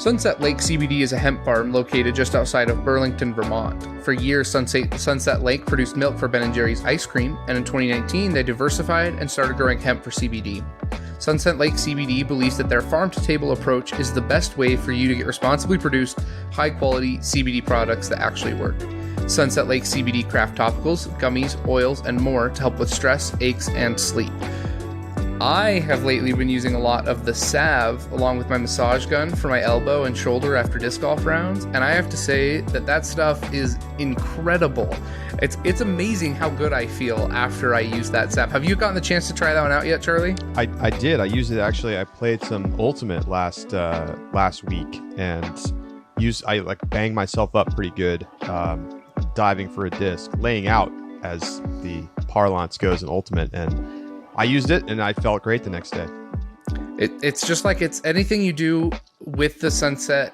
Sunset Lake CBD is a hemp farm located just outside of Burlington, Vermont. For years, Sunset Lake produced milk for Ben & Jerry's ice cream, and in 2019, they diversified and started growing hemp for CBD. Sunset Lake CBD believes that their farm-to-table approach is the best way for you to get responsibly produced, high-quality CBD products that actually work. Sunset Lake CBD craft topicals, gummies, oils, and more to help with stress, aches, and sleep. I have lately been using a lot of the salve along with my massage gun for my elbow and shoulder after disc golf rounds, and I have to say that stuff is incredible. It's amazing how good I feel after I use that salve. Have you gotten the chance to try that one out yet, Charlie? I did. I used it actually. I played some Ultimate last week, and I like banged myself up pretty good, diving for a disc, laying out as the parlance goes in Ultimate, and I used it and I felt great the next day. It's just like it's anything you do with the Sunset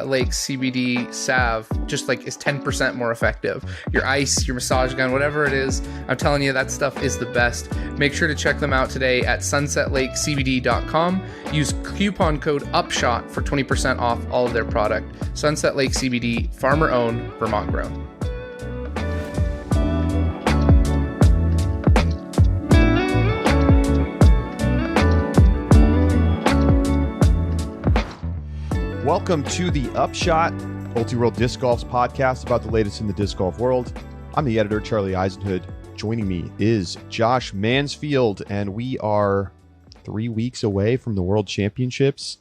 Lake CBD salve, just like is 10% more effective. Your ice, your massage gun, whatever it is, I'm telling you, that stuff is the best. Make sure to check them out today at sunsetlakecbd.com. Use coupon code UPSHOT for 20% off all of their product. Sunset Lake CBD, farmer owned, Vermont grown. Welcome to the Upshot, Multi-World Disc Golf's podcast about the latest in the disc golf world. I'm the editor, Charlie Eisenhood. Joining me is Josh Mansfield, and we are 3 weeks away from the World Championships.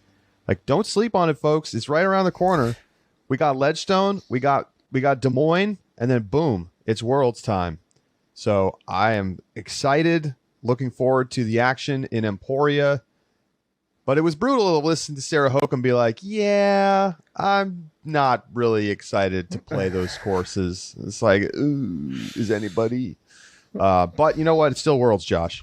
Like, don't sleep on it, folks. It's right around the corner. We got Ledgestone, we got Des Moines, and then boom, it's Worlds time. So I am excited, looking forward to the action in Emporia. But it was brutal to listen to Sarah Hokum be like, yeah, I'm not really excited to play those courses. It's like, ooh, is anybody? But you know what? It's still Worlds, Josh.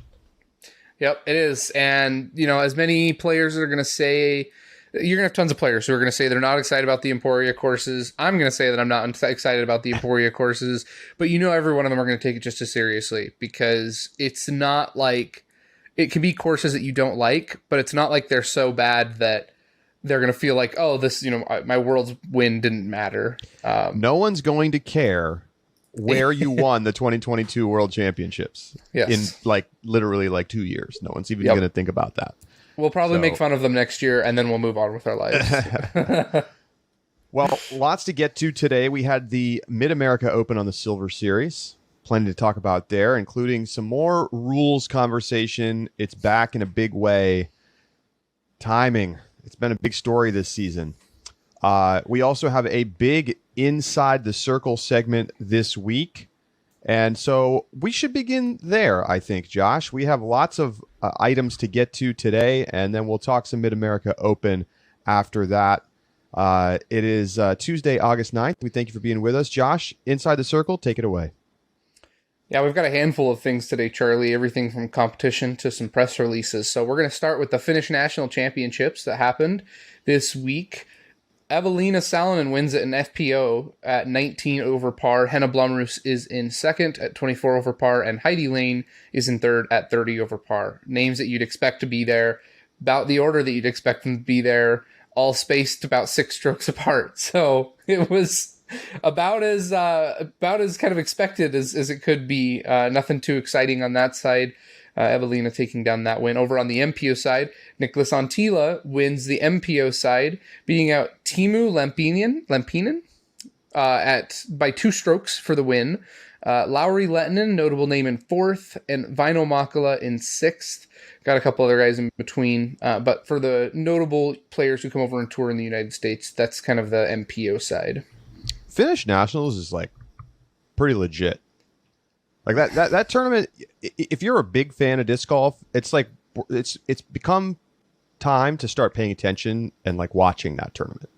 Yep, it is. And, you know, as many players are going to say, you're going to have tons of players who are going to say they're not excited about the Emporia courses. I'm going to say that I'm not excited about the Emporia courses. But you know, every one of them are going to take it just as seriously, because it's not like, it can be courses that you don't like, but it's not like they're so bad that they're going to feel like, oh, this, you know, my World's win didn't matter. No one's going to care where you won the 2022 World Championships in like literally like 2 years. No one's even going to think about that. We'll probably make fun of them next year, and then we'll move on with our lives. Well, lots to get to today. We had the Mid-America Open on the Silver Series. Plenty to talk about there, including some more rules conversation. It's back in a big way. Timing. It's been a big story this season. We also have a big Inside the Circle segment this week. And so we should begin there, I think, Josh. We have lots of items to get to today, and then we'll talk some Mid-America Open after that. It is Tuesday, August 9th. We thank you for being with us. Josh, Inside the Circle, take it away. Yeah, we've got a handful of things today, Charlie, everything from competition to some press releases. So we're going to start with the Finnish National Championships that happened this week. Evelina Salonen wins it in FPO at 19 over par. Henna Blomroos is in second at 24 over par, and Heidi Lane is in third at 30 over par. Names that you'd expect to be there, about the order that you'd expect them to be there, all spaced about 6 strokes apart. So it was about as kind of expected as it could be. Nothing too exciting on that side. Evelina taking down that win. Over on the MPO side, Nicholas Antila wins the MPO side, beating out Timu Lampinen by 2 strokes for the win. Lauri Lettinen, notable name, in 4th, and Vaino Makala in 6th. Got a couple other guys in between, but for the notable players who come over and tour in the United States, that's kind of the MPO side. Finnish Nationals is like pretty legit. Like that tournament, if you're a big fan of disc golf, it's like it's become time to start paying attention and like watching that tournament,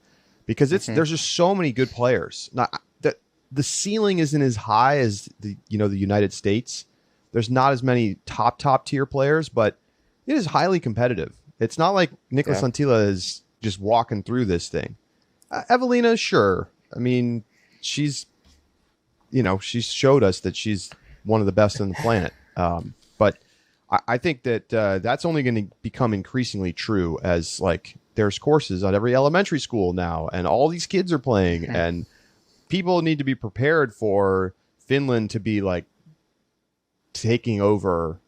because there's just so many good players. Not that the ceiling isn't as high as the United States. There's not as many top tier players, but it is highly competitive. It's not like Nicholas Antila is just walking through this thing. Evelina, sure. I mean, she's showed us that she's one of the best on the planet. But I think that that's only going to become increasingly true as like there's courses at every elementary school now, and all these kids are playing, and people need to be prepared for Finland to be like taking over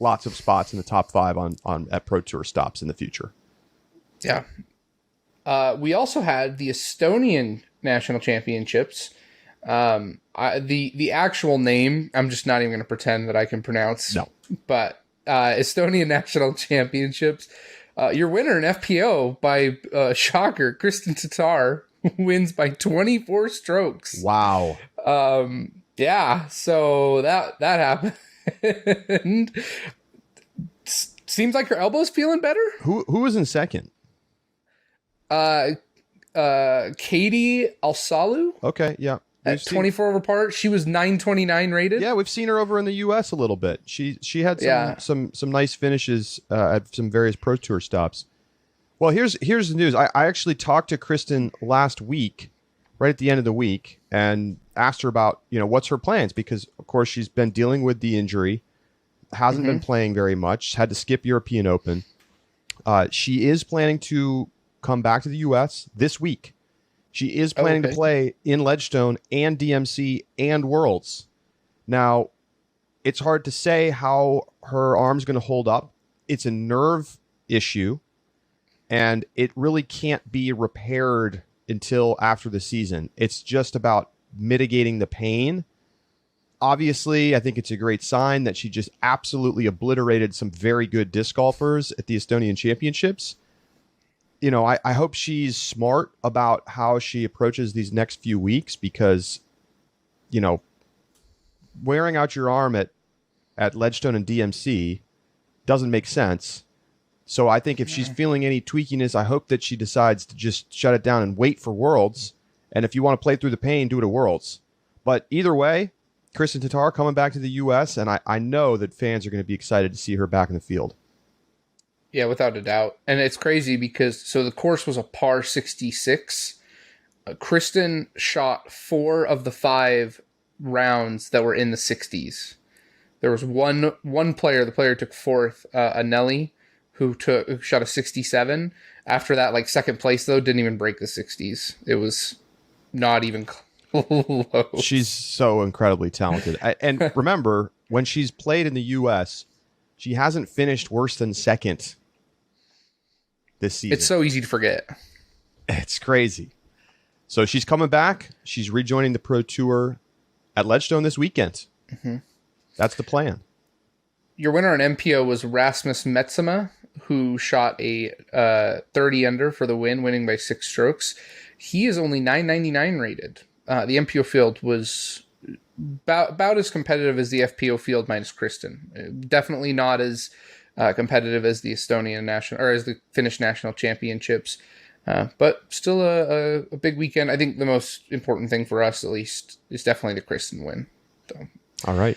lots of spots in the top 5 on at Pro Tour stops in the future. Yeah. We also had the Estonian National Championships. The actual name, I'm just not even going to pretend that I can pronounce. No. But Estonian National Championships. Your winner in FPO by shocker, Kristen Tatar, wins by 24 strokes. Wow. Yeah, so that happened. Seems like her elbow's feeling better. Who was in second? Katie Alsalu. Okay, yeah. At 24 over par, she was 929 rated. Yeah, we've seen her over in the U.S. a little bit. She had some nice finishes at some various Pro Tour stops. Well, here's the news. I actually talked to Kristen last week, right at the end of the week, and asked her about what's her plans, because of course she's been dealing with the injury, hasn't been playing very much, had to skip European Open. She is planning to come back to the U.S. this week. She is planning to play in Ledgestone and DMC and Worlds. Now, it's hard to say how her arm's going to hold up. It's a nerve issue, and it really can't be repaired until after the season. It's just about mitigating the pain. Obviously, I think it's a great sign that she just absolutely obliterated some very good disc golfers at the Estonian Championships. I hope she's smart about how she approaches these next few weeks, because, wearing out your arm at Ledgestone and DMC doesn't make sense. So I think if she's feeling any tweakiness, I hope that she decides to just shut it down and wait for Worlds. And if you want to play through the pain, do it at Worlds. But either way, Kristen Tatar coming back to the U.S., and I know that fans are going to be excited to see her back in the field. Yeah, without a doubt. And it's crazy because, so the course was a par 66. Kristen shot 4 of the 5 rounds that were in the 60s. There was one player, the player took 4th, Anelli, who shot a 67. After that, like second place though, didn't even break the 60s. It was not even close. She's so incredibly talented. And remember, when she's played in the U.S., she hasn't finished worse than second this season. It's so easy to forget. It's crazy. So she's coming back. She's rejoining the Pro Tour at Ledgestone this weekend. That's the plan. Your winner on MPO was Rasmus Metsema, who shot a 30 under for the win, winning by 6 strokes. He is only 999 rated. The MPO field was about as competitive as the FPO field minus Kristen. Definitely not as competitive as the Estonian national, or as the Finnish national championships, but still a big weekend. I think the most important thing for us, at least, is definitely the Kristen win. So. All right.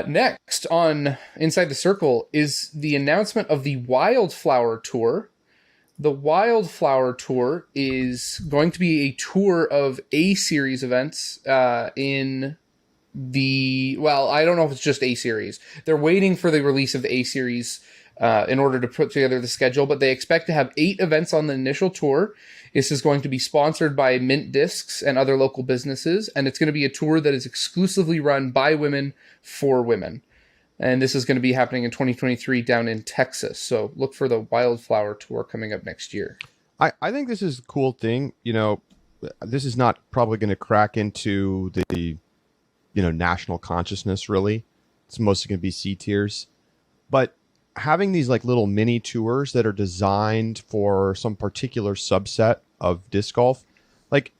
Next on Inside the Circle is the announcement of the Wildflower Tour. The Wildflower Tour is going to be a tour of A-Series events in the... Well, I don't know if it's just A-Series. They're waiting for the release of the A-Series in order to put together the schedule, but they expect to have 8 events on the initial tour. This is going to be sponsored by Mint Discs and other local businesses, and it's going to be a tour that is exclusively run by women for women. And this is going to be happening in 2023 down in Texas. So look for the Wildflower Tour coming up next year. I think this is a cool thing. This is not probably going to crack into the, national consciousness, really. It's mostly going to be C tiers. But having these like little mini tours that are designed for some particular subset of disc golf, like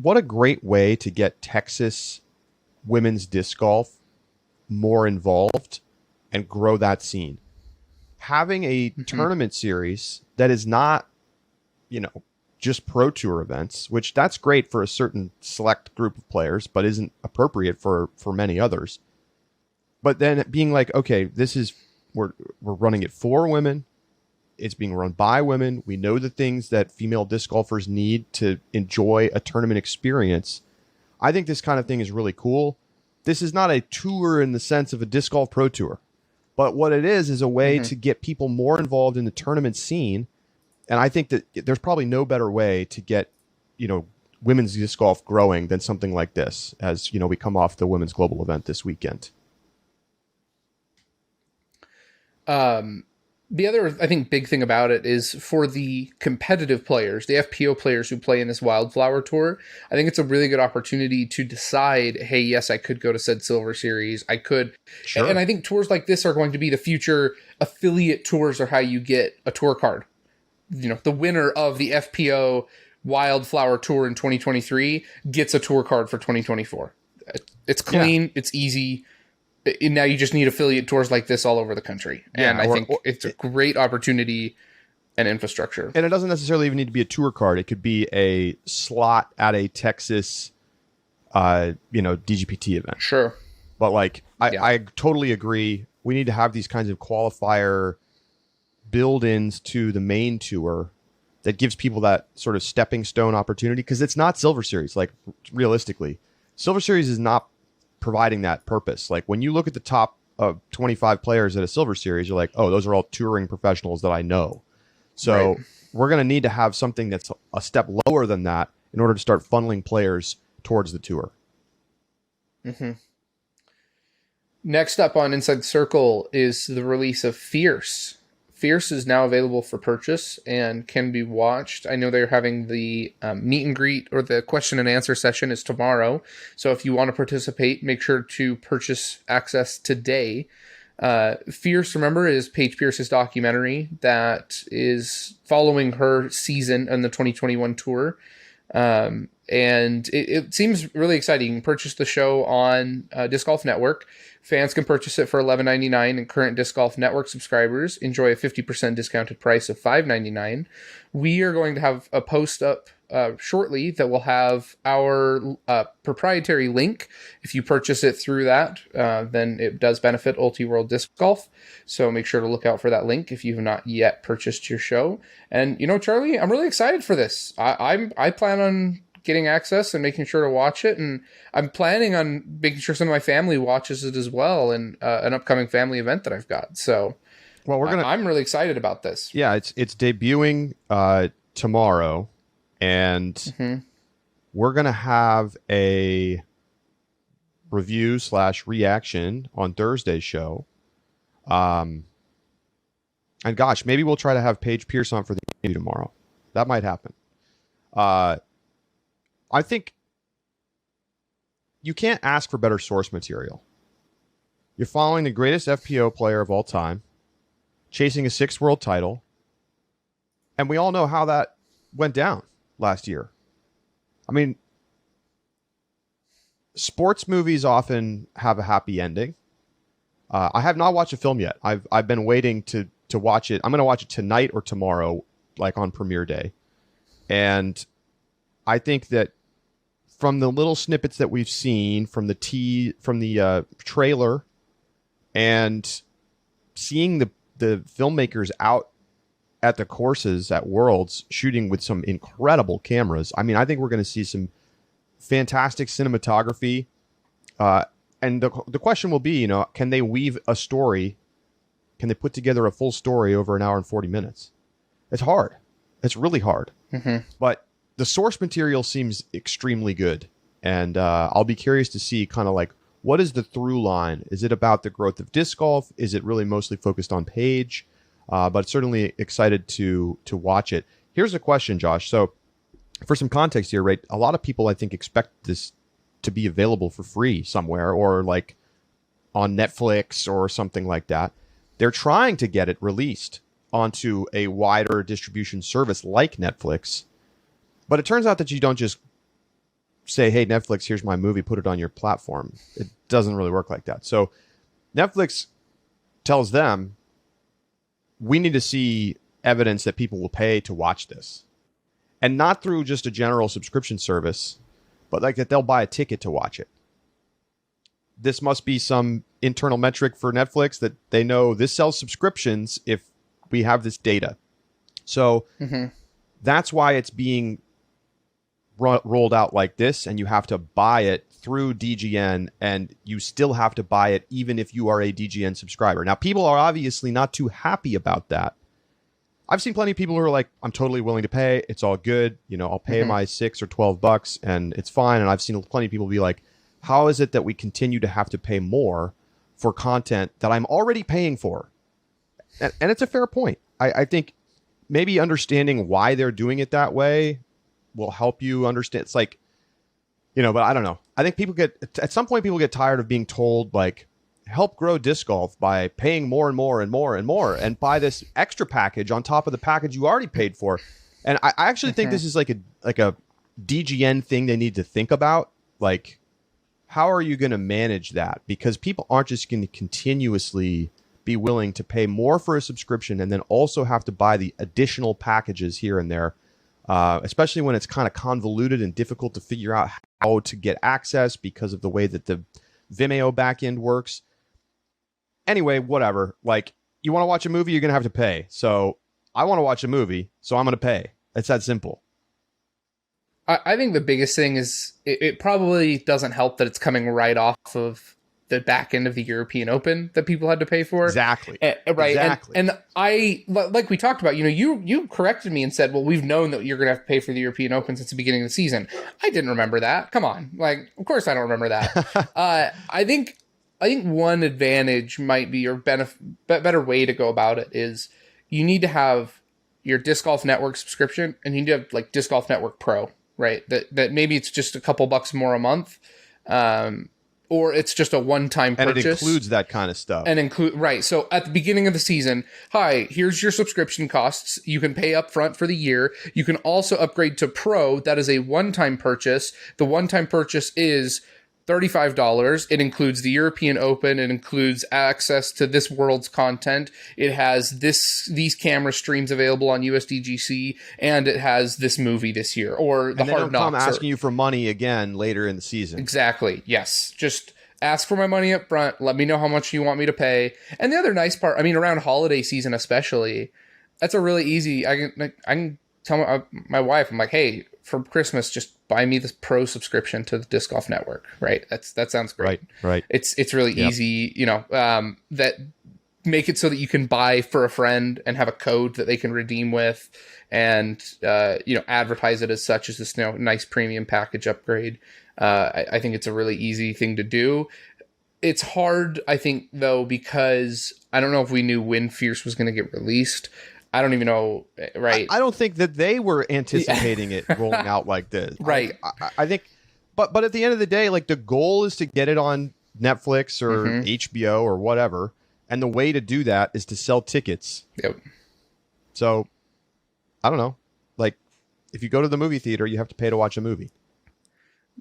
what a great way to get Texas women's disc golf more involved and grow that scene. Having a tournament series that is not, just Pro Tour events, which that's great for a certain select group of players, but isn't appropriate for many others. But then being like, okay, we're running it for women. It's being run by women. We know the things that female disc golfers need to enjoy a tournament experience. I think this kind of thing is really cool. This is not a tour in the sense of a disc golf Pro Tour, but what it is a way to get people more involved in the tournament scene And I think that there's probably no better way to get, women's disc golf growing than something like this, as, we come off the women's global event this weekend. The other, I think, big thing about it is for the competitive players, the FPO players who play in this Wildflower Tour, I think it's a really good opportunity to decide, hey, yes, I could go to said Silver Series. I could. Sure. And I think tours like this are going to be the future. Affiliate tours are how you get a tour card. The winner of the FPO Wildflower Tour in 2023 gets a tour card for 2024. It's clean. It's easy. And now you just need affiliate tours like this all over the country. And I think it's a great opportunity and infrastructure. And it doesn't necessarily even need to be a tour card. It could be a slot at a Texas, DGPT event. Sure. But I totally agree. We need to have these kinds of qualifier build-ins to the main tour that gives people that sort of stepping stone opportunity, because it's not Silver Series. Like, realistically, Silver Series is not providing that purpose. Like, when you look at the top of 25 players at a Silver Series, you're like, oh, those are all touring professionals that I know. So we're going to need to have something that's a step lower than that in order to start funneling players towards the tour. Mm-hmm. Next up on Inside the Circle is the release of Fierce. Fierce is now available for purchase and can be watched. I know they're having the meet and greet, or the question and answer session is tomorrow. So if you want to participate, make sure to purchase access today. Fierce, remember, is Paige Pierce's documentary that is following her season on the 2021 tour. And it seems really exciting. You can purchase the show on Disc Golf Network. Fans can purchase it for $11.99, and current Disc Golf Network subscribers enjoy a 50% discounted price of $5.99. We are going to have a post up shortly that will have our proprietary link. If you purchase it through that, then it does benefit Ulti-World Disc Golf. So make sure to look out for that link if you have not yet purchased your show. And, Charlie, I'm really excited for this. I plan on getting access and making sure to watch it, and I'm planning on making sure some of my family watches it as well in an upcoming family event that I've got. So, I'm really excited about this. Yeah, it's debuting tomorrow, and we're gonna have a review/reaction on Thursday's show. And gosh, maybe we'll try to have Paige Pierce on for the interview tomorrow. That might happen. I think you can't ask for better source material. You're following the greatest FPO player of all time, chasing a 6th world title, and we all know how that went down last year. I mean, sports movies often have a happy ending. I have not watched a film yet. I've been waiting to watch it. I'm going to watch it tonight or tomorrow, like on premiere day. And I think that from the little snippets that we've seen from the trailer, and seeing the filmmakers out at the courses at Worlds shooting with some incredible cameras, I mean, I think we're going to see some fantastic cinematography. And the question will be, can they weave a story? Can they put together a full story over an hour and 40 minutes? It's hard. It's really hard. Mm-hmm. But the source material seems extremely good. And I'll be curious to see kind of like, what is the through line? Is it about the growth of disc golf? Is it really mostly focused on Paige? But certainly excited to watch it. Here's a question, Josh. So for some context here, right? A lot of people, I think, expect this to be available for free somewhere, or like on Netflix or something like that. They're trying to get it released onto a wider distribution service like Netflix. But it turns out that you don't just say, hey, Netflix, here's my movie, put it on your platform. It doesn't really work like that. So Netflix tells them, we need to see evidence that people will pay to watch this. And not through just a general subscription service, but like that they'll buy a ticket to watch it. This must be some internal metric for Netflix that they know this sells subscriptions if we have this data. So that's why it's being rolled out like this, and you have to buy it through DGN, and you still have to buy it even if you are a DGN subscriber. Now, people are obviously not too happy about that, I've seen plenty of people who are like, I'm totally willing to pay. It's all good. I'll pay my $6 or $12 and it's fine. And I've seen plenty of people be like, how is it that we continue to have to pay more for content that I'm already paying for? And it's a fair point. I think maybe understanding why they're doing it that way will help you understand. It's like, but I don't know. I think at some point people get tired of being told like, help grow disc golf by paying more and more and more and more and buy this extra package on top of the package you already paid for. And I actually think this is like a DGN thing they need to think about. Like, how are you going to manage that? Because people aren't just going to continuously be willing to pay more for a subscription and then also have to buy the additional packages here and there, especially when it's kind of convoluted and difficult to figure out how to get access because of the way that the Vimeo backend works. Anyway, whatever. Like, you want to watch a movie, you're going to have to pay. So I want to watch a movie, so I'm going to pay. It's that simple. I think the biggest thing is it probably doesn't help that it's coming right off of the back end of the European Open that people had to pay for. Exactly. Right. Exactly. And I, like we talked about, you corrected me and said, well, we've known that you're going to have to pay for the European Open since the beginning of the season. I didn't remember that. Come on. Like, of course I don't remember that. I think one advantage might be, or better way to go about it is you need to have your Disc Golf Network subscription and you need to have like Disc Golf Network Pro, right? That maybe it's just a couple bucks more a month. Or it's just a one-time purchase. And it includes that kind of stuff. Right. So at the beginning of the season, hi, here's your subscription costs. You can pay up front for the year. You can also upgrade to Pro. That is a one-time purchase. The one-time purchase is $35. It includes the European Open. It includes access to this world's content. It has these camera streams available on USDGC, and it has this movie this year, or the Hard Knocks. I'm asking you for money again later in the season. Exactly. Yes. Just ask for my money up front. Let me know how much you want me to pay. And the other nice part, around holiday season especially, that's a really easy. I can tell my wife, I'm like, hey, for Christmas, just buy me this Pro subscription to the Disc Golf Network. Right. That sounds great. Right. It's really easy, that make it so that you can buy for a friend and have a code that they can redeem with and, advertise it as such as this, nice premium package upgrade. I think it's a really easy thing to do. It's hard, I think, though, because I don't know if we knew when Fierce was going to get released. I don't even know, right? I don't think that they were anticipating it rolling out like this. Right. I think, but at the end of the day, like the goal is to get it on Netflix or HBO or whatever. And the way to do that is to sell tickets. Yep. So, I don't know. Like, if you go to the movie theater, you have to pay to watch a movie.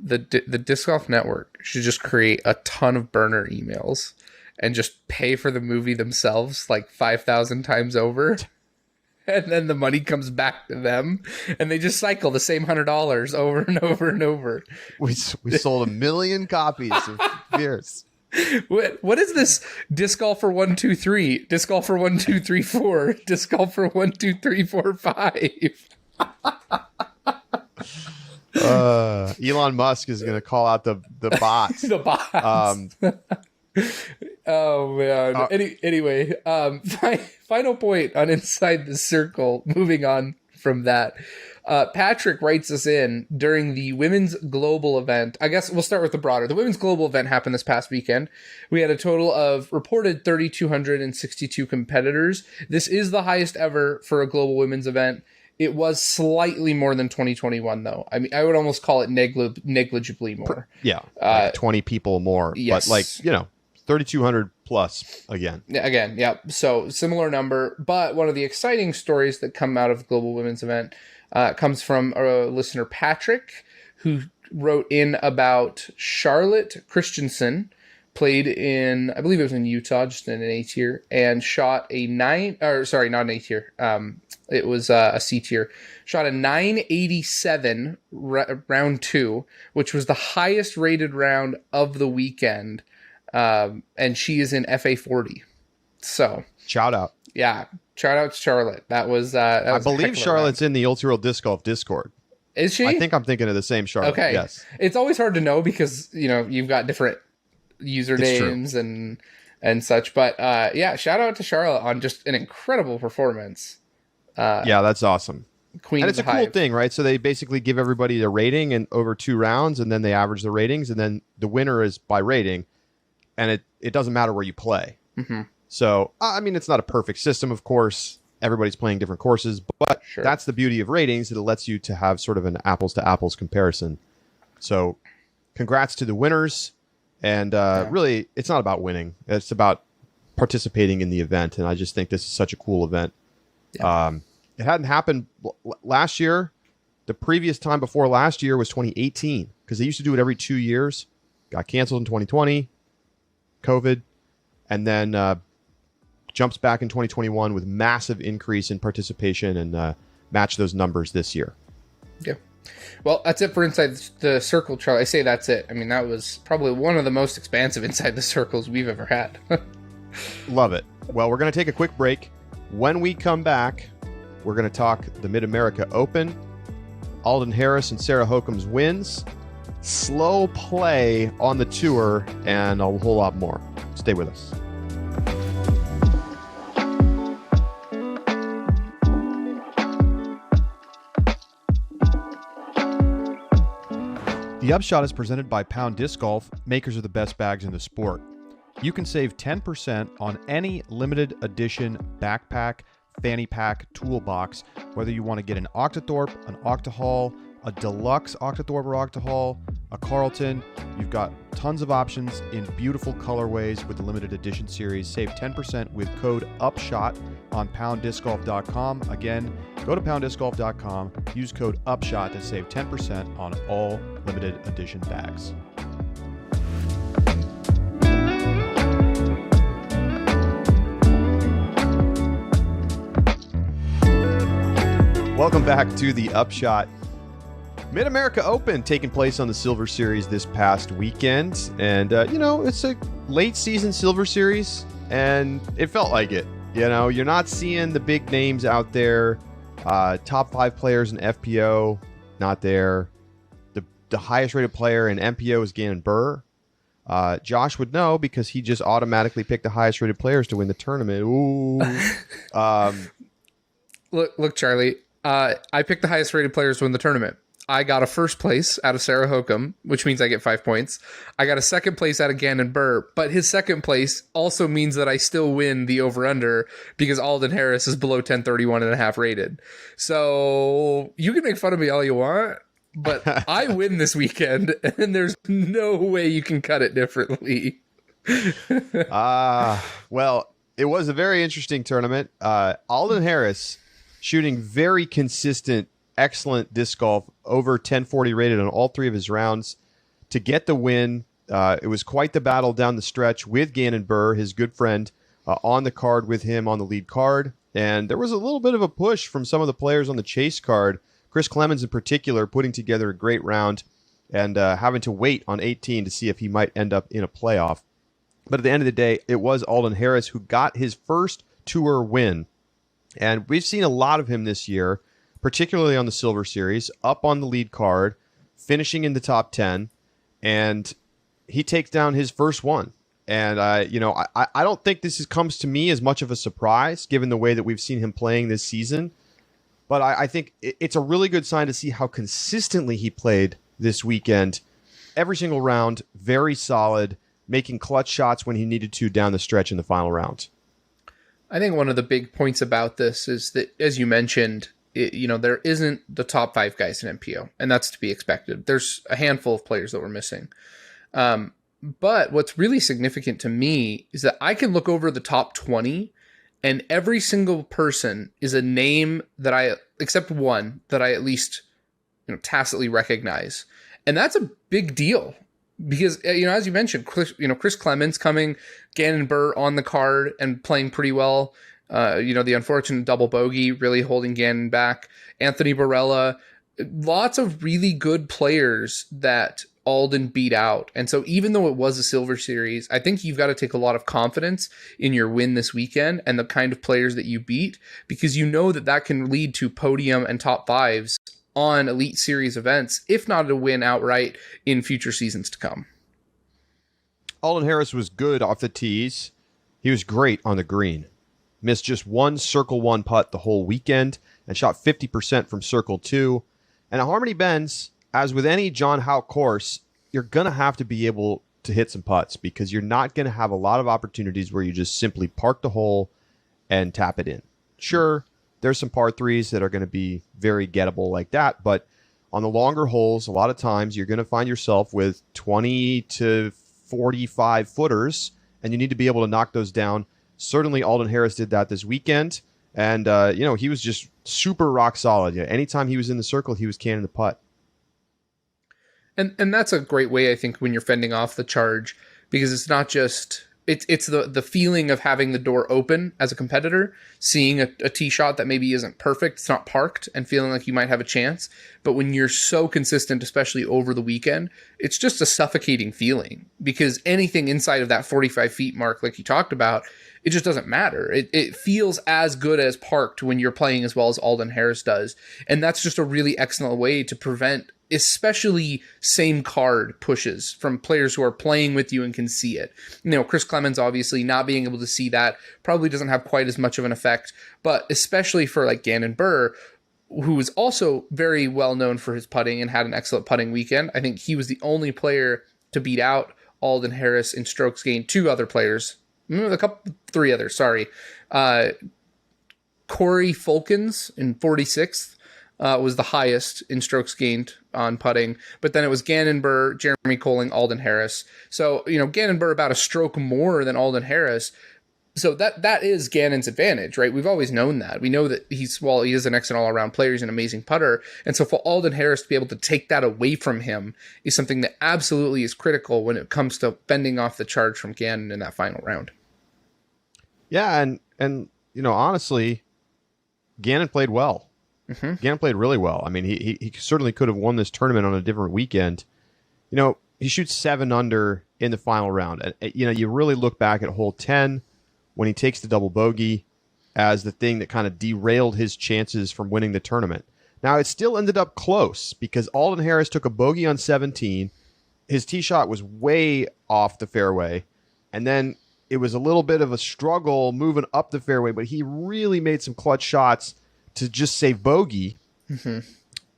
The Disc Golf Network should just create a ton of burner emails and just pay for the movie themselves like 5,000 times over. And then the money comes back to them, and they just cycle the same $100 over and over and over. We sold 1 million copies of Fierce. What is this? Disc Golfer 1, 2, 3, Disc Golfer 1, 2, 3, 4, Disc Golfer 1, 2, 3, 4, 5. Elon Musk is going to call out the bots. The bots. Oh man. Anyway, final point on Inside the Circle. Moving on from that, Patrick writes us in during the Women's Global event. I guess we'll start with the broader. The Women's Global event happened this past weekend. We had a total of reported 3,262 competitors. This is the highest ever for a global women's event. It was slightly more than 2021, though. I would almost call it negligibly more. Yeah, like 20 people more. Yes. But 3,200 plus again. Again, yeah. So similar number. But one of the exciting stories that come out of the Global Women's event comes from a listener, Patrick, who wrote in about Charlotte Christensen, played in, I believe it was in Utah, just in an A tier, and shot a not an A tier. It was a C tier. Shot a 987 round 2, which was the highest rated round of the weekend. And she is in FA 40. So shout out. Yeah. Shout out to Charlotte. That was I believe Charlotte's in the Ultra World Disc Golf Discord. Is she? I think I'm thinking of the same Charlotte. Okay. Yes. It's always hard to know because, you've got different usernames and such. But shout out to Charlotte on just an incredible performance. Yeah, that's awesome. Queen And of it's the a cool Hive. thing, right? So they basically give everybody a rating and over 2 rounds, and then they average the ratings, and then the winner is by rating, and it doesn't matter where you play. Mm-hmm. So, I mean, it's not a perfect system, of course. Everybody's playing different courses, but Sure. that's the beauty of ratings. It lets you to have sort of an apples-to-apples comparison. So, congrats to the winners. And really, it's not about winning. It's about participating in the event, and I just think this is such a cool event. Yeah. It hadn't happened last year. The previous time before last year was 2018, because they used to do it every 2 years. Got canceled in 2020, COVID, and then jumps back in 2021 with massive increase in participation and match those numbers this year. Yeah. Well, that's it for Inside the Circle, Charlie. I say that's it. I mean, that was probably one of the most expansive Inside the Circles we've ever had. Love it. Well, we're going to take a quick break. When we come back, we're going to talk the Mid-America Open, Alden Harris and Sarah Hokum's wins, slow play on the tour, and a whole lot more. Stay with us. The Upshot is presented by Pound Disc Golf, makers of the best bags in the sport. You can save 10% on any limited edition backpack, fanny pack, toolbox, whether you want to get an Octothorpe, an Octahall, a deluxe Octothorpe or Octahall, a Carlton. You've got tons of options in beautiful colorways with the limited edition series. Save 10% with code UPSHOT on pounddiscgolf.com. Again, go to pounddiscgolf.com, use code UPSHOT to save 10% on all limited edition bags. Welcome back to the Upshot. Mid-America Open taking place on the Silver Series this past weekend. And, it's a late season Silver Series, and it felt like it. You're not seeing the big names out there. Top 5 players in FPO, not there. The highest rated player in MPO is Gannon Burr. Josh would know because he just automatically picked the highest rated players to win the tournament. Ooh. Look, Charlie, I picked the highest rated players to win the tournament. I got a first place out of Sarah Hokum, which means I get 5 points. I got a second place out of Gannon Burr, but his second place also means that I still win the over-under because Alden Harris is below 1031.5 rated. So you can make fun of me all you want, but I win this weekend, and there's no way you can cut it differently. Well, it was a very interesting tournament. Alden Harris shooting very consistent, excellent disc golf, over 1040 rated on all 3 of his rounds to get the win. It was quite the battle down the stretch with Gannon Burr, his good friend, on the card with him on the lead card. And there was a little bit of a push from some of the players on the chase card. Chris Clemens in particular putting together a great round and having to wait on 18 to see if he might end up in a playoff. But at the end of the day, it was Alden Harris who got his first tour win. And we've seen a lot of him this year, particularly on the Silver Series, up on the lead card, finishing in the top 10, and he takes down his first one. And, I don't think this comes to me as much of a surprise, given the way that we've seen him playing this season. But I think it's a really good sign to see how consistently he played this weekend. Every single round, very solid, making clutch shots when he needed to down the stretch in the final round. I think one of the big points about this is that, as you mentioned, there isn't the top 5 guys in MPO, and that's to be expected. There's a handful of players that we're missing. But what's really significant to me is that I can look over the top 20, and every single person is a name that except one, that I at least tacitly recognize. And that's a big deal. Because, as you mentioned, Chris Clemens coming, Gannon Burr on the card and playing pretty well. The unfortunate double bogey really holding Gannon back. Anthony Barella, lots of really good players that Alden beat out. And so even though it was a Silver Series, I think you've got to take a lot of confidence in your win this weekend and the kind of players that you beat, because you know that can lead to podium and top 5s on Elite Series events, if not a win outright in future seasons to come. Alden Harris was good off the tees. He was great on the green. missed just one circle one putt the whole weekend and shot 50% from circle two. And at Harmony Bends, as with any John Howe course, you're going to have to be able to hit some putts because you're not going to have a lot of opportunities where you just simply park the hole and tap it in. Sure, there's some par threes that are going to be very gettable like that, but on the longer holes, a lot of times you're going to find yourself with 20 to 45 footers, and you need to be able to knock those down. Certainly Alden Harris did that this weekend, and he was just super rock solid. Anytime he was in the circle, he was canning the putt. And that's a great way, I think, when you're fending off the charge, because it's not just it's the feeling of having the door open as a competitor, seeing a tee shot that maybe isn't perfect, it's not parked, and feeling like you might have a chance. But when you're so consistent, especially over the weekend, it's just a suffocating feeling, because anything inside of that 45 feet mark, like you talked about, it just doesn't matter. It feels as good as parked when you're playing as well as Alden Harris does. And that's just a really excellent way to prevent especially same card pushes from players who are playing with you and can see it. Chris Clemens, obviously not being able to see that probably doesn't have quite as much of an effect, but especially for like Gannon Buhr, who is also very well known for his putting and had an excellent putting weekend. I think he was the only player to beat out Alden Harris in strokes gained. Three others, sorry. Corey Fulkins in 46th. Was the highest in strokes gained on putting, but then it was Gannon Buhr, Jeremy Colling, Alden Harris. So, Gannon Buhr about a stroke more than Alden Harris. So that is Gannon's advantage, right? We've always known that. We know that he is an excellent all-around player. He's an amazing putter. And so for Alden Harris to be able to take that away from him is something that absolutely is critical when it comes to fending off the charge from Gannon in that final round. Yeah, and honestly, Gannon played well. Mm-hmm. Gannon played really well. I mean, he certainly could have won this tournament on a different weekend. He shoots 7 under in the final round. And, you really look back at hole 10 when he takes the double bogey as the thing that kind of derailed his chances from winning the tournament. Now, it still ended up close because Alden Harris took a bogey on 17. His tee shot was way off the fairway. And then it was a little bit of a struggle moving up the fairway, but he really made some clutch shots to just save bogey. Mm-hmm.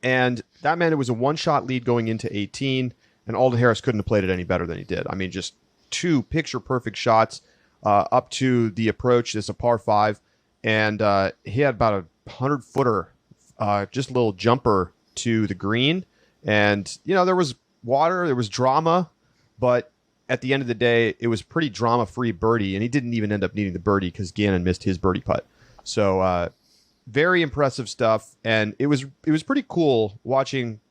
And that meant it was a one-shot lead going into 18, and Alden Harris couldn't have played it any better than he did. I mean, just 2 picture-perfect shots up to the approach. It's a par 5, and he had about a 100-footer, just a little jumper to the green. And, there was water, there was drama, but at the end of the day, it was pretty drama-free birdie, and he didn't even end up needing the birdie because Gannon missed his birdie putt. So, very impressive stuff, and it was pretty cool watching.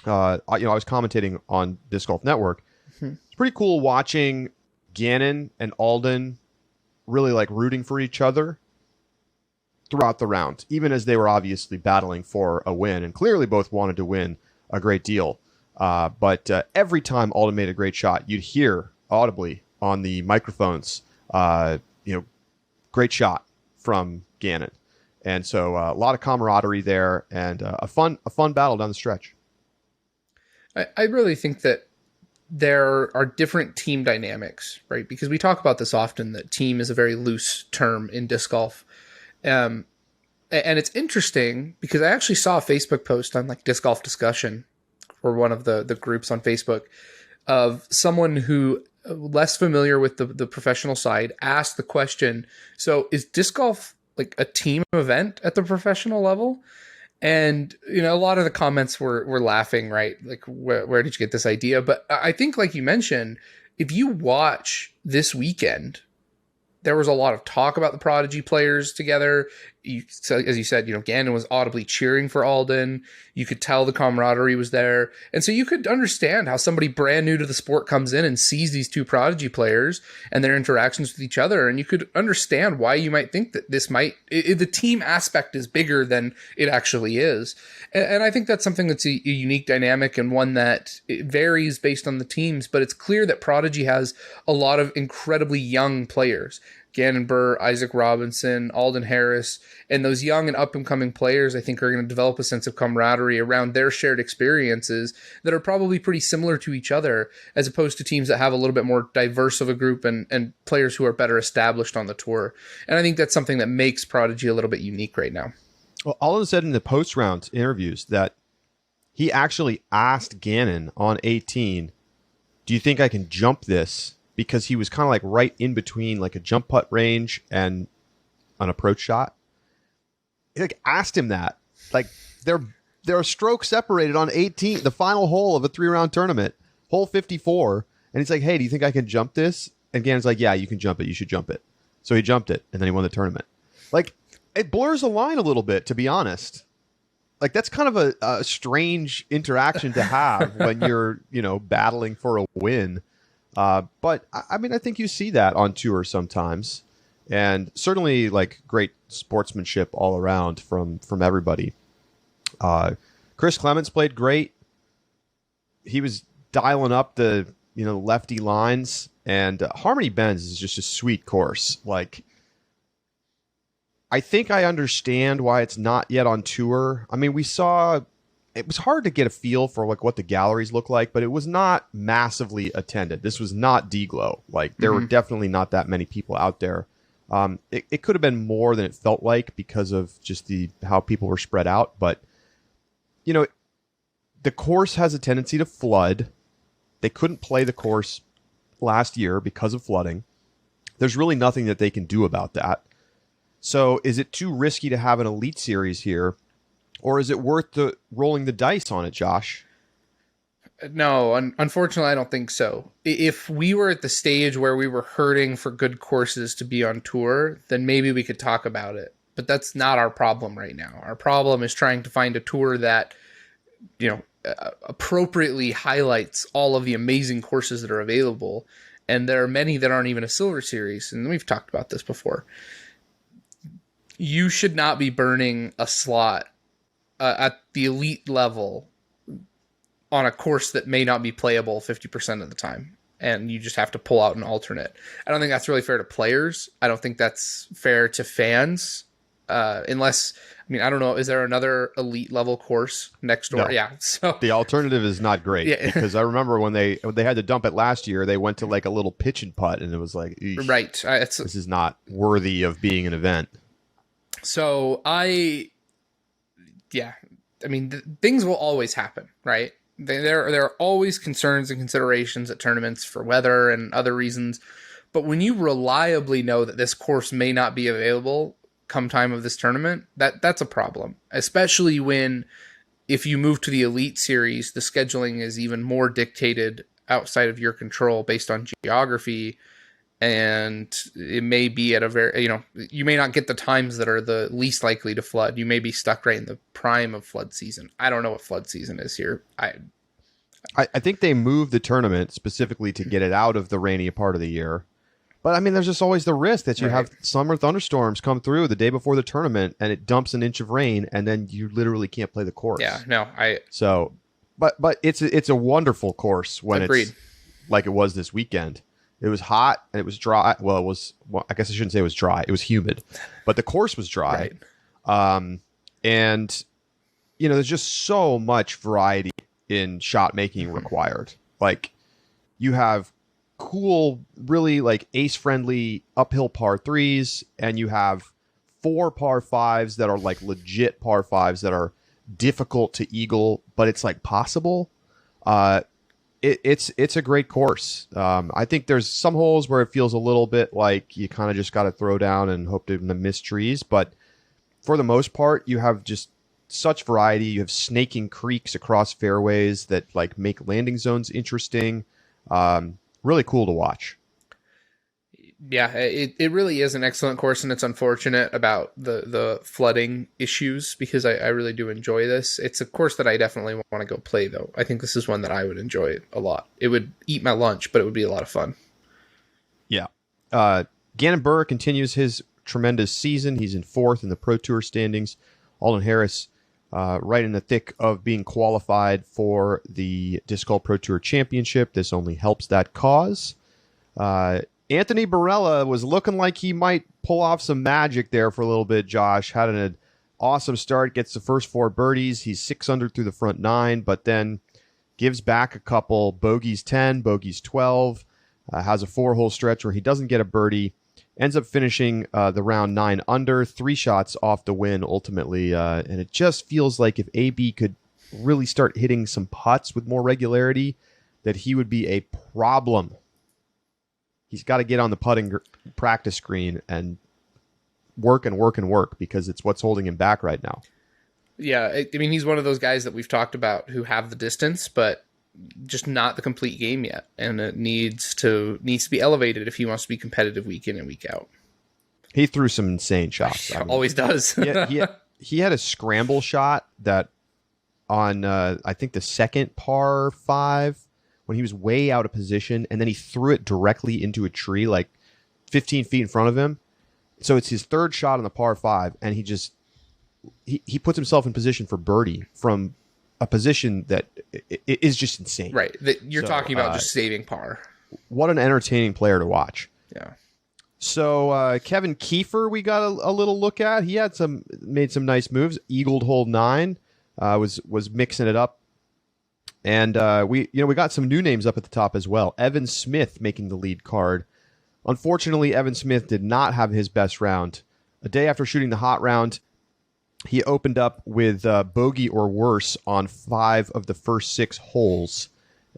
I was commentating on Disc Golf Network. Mm-hmm. It's pretty cool watching Gannon and Alden really like rooting for each other throughout the round, even as they were obviously battling for a win, and clearly both wanted to win a great deal. But every time Alden made a great shot, you'd hear audibly on the microphones, great shot from Gannon. And so a lot of camaraderie there, and a fun battle down the stretch. I really think that there are different team dynamics, right? Because we talk about this often, that team is a very loose term in disc golf. And it's interesting because I actually saw a Facebook post on like Disc Golf Discussion, or one of the groups on Facebook, of someone who less familiar with the professional side asked the question, so is disc golf like a team event at the professional level? And, a lot of the comments were laughing, right? Like, where did you get this idea? But I think, like you mentioned, if you watch this weekend, there was a lot of talk about the Prodigy players together. As you said, Gannon was audibly cheering for Alden. You could tell the camaraderie was there. And so you could understand how somebody brand new to the sport comes in and sees these two Prodigy players and their interactions with each other. And you could understand why you might think that the team aspect is bigger than it actually is. And I think that's something that's a unique dynamic, and one that it varies based on the teams. But it's clear that Prodigy has a lot of incredibly young players. Gannon Burr, Isaac Robinson, Alden Harris, and those young and up-and-coming players, I think, are going to develop a sense of camaraderie around their shared experiences that are probably pretty similar to each other, as opposed to teams that have a little bit more diverse of a group and players who are better established on the tour. And I think that's something that makes Prodigy a little bit unique right now. Well, Alden said in the post-round interviews that he actually asked Gannon on 18, do you think I can jump this? Because he was kind of like right in between like a jump putt range and an approach shot. He like asked him that. Like they're stroke separated on 18, the final hole of a 3-round tournament, hole 54. And he's like, hey, do you think I can jump this? And Gannon's like, yeah, you can jump it. You should jump it. So he jumped it, and then he won the tournament. Like, it blurs the line a little bit, to be honest. Like, that's kind of a strange interaction to have when you're, battling for a win. But I mean, I think you see that on tour sometimes, and certainly like great sportsmanship all around from everybody. Chris Clements played great. He was dialing up the, lefty lines, and Harmony Bends is just a sweet course. Like, I think I understand why it's not yet on tour. I mean, it was hard to get a feel for like what the galleries look like, but it was not massively attended. This was not D-Glow. Like, there were definitely not that many people out there. It could have been more than it felt like because of just how people were spread out. But, the course has a tendency to flood. They couldn't play the course last year because of flooding. There's really nothing that they can do about that. So is it too risky to have an Elite Series here? Or is it worth rolling the dice on it, Josh? No, unfortunately, I don't think so. If we were at the stage where we were hurting for good courses to be on tour, then maybe we could talk about it. But that's not our problem right now. Our problem is trying to find a tour that, appropriately highlights all of the amazing courses that are available. And there are many that aren't even a Silver Series. And we've talked about this before. You should not be burning a slot at the elite level on a course that may not be playable 50% of the time, and you just have to pull out an alternate. I don't think that's really fair to players. I don't think that's fair to fans, unless, I don't know, is there another elite level course next door? No. Yeah. So the alternative is not great. Yeah. Because I remember when they had to dump it last year, they went to like a little pitch and putt, and it was like, right. This is not worthy of being an event. So things will always happen, right? There are always concerns and considerations at tournaments for weather and other reasons. But when you reliably know that this course may not be available come time of this tournament, that's a problem. Especially if you move to the Elite Series, the scheduling is even more dictated outside of your control based on geography. And it may be at a very, you may not get the times that are the least likely to flood. You may be stuck right in the prime of flood season. I don't know what flood season is here. I think they moved the tournament specifically to get it out of the rainy part of the year. But there's just always the risk that you have summer thunderstorms come through the day before the tournament and it dumps an inch of rain and then you literally can't play the course. Yeah, no, but it's a wonderful course when agreed. It's like it was this weekend. It was hot and it was dry. Well, I guess I shouldn't say it was dry. It was humid, but the course was dry. Right. And there's just so much variety in shot making required. Like, you have cool, really like ace friendly uphill par threes, and you have 4 par fives that are like legit par fives that are difficult to eagle, but it's like possible. It's a great course. I think there's some holes where it feels a little bit like you kind of just got to throw down and hope to miss trees. But for the most part, you have just such variety. You have snaking creeks across fairways that like make landing zones interesting. Really cool to watch. Yeah, it really is an excellent course, and it's unfortunate about the flooding issues because I really do enjoy this. It's a course that I definitely want to go play, though. I think this is one that I would enjoy a lot. It would eat my lunch, but it would be a lot of fun. Yeah. Gannon Burr continues his tremendous season. He's in 4th in the Pro Tour standings. Alden Harris right in the thick of being qualified for the Disc Golf Pro Tour Championship. This only helps that cause. Anthony Barella was looking like he might pull off some magic there for a little bit, Josh. Had an awesome start, gets the first 4 birdies. He's 6 under through the front 9, but then gives back a couple. Bogeys 10, bogeys 12, has a 4-hole stretch where he doesn't get a birdie. Ends up finishing the round 9 under, 3 shots off the win ultimately. And it just feels like if AB could really start hitting some putts with more regularity, that he would be a problem. He's got to get on the putting practice screen and work because it's what's holding him back right now. Yeah, I mean, he's one of those guys that we've talked about who have the distance, but just not the complete game yet. And it needs to be elevated if he wants to be competitive week in and week out. He threw some insane shots. Always does. he had a scramble shot that on, I think, the second par 5, when he was way out of position, and then he threw it directly into a tree like 15 feet in front of him. So it's his third shot on the par 5, and he puts himself in position for birdie from a position that is just insane. Right. You're talking about just saving par. What an entertaining player to watch. Yeah. So Kevin Kiefer, we got a little look at. He had made some nice moves. Eagled hole 9, was mixing it up. And we got some new names up at the top as well. Evan Smith making the lead card. Unfortunately, Evan Smith did not have his best round. A day after shooting the hot round, he opened up with bogey or worse on 5 of the first 6 holes,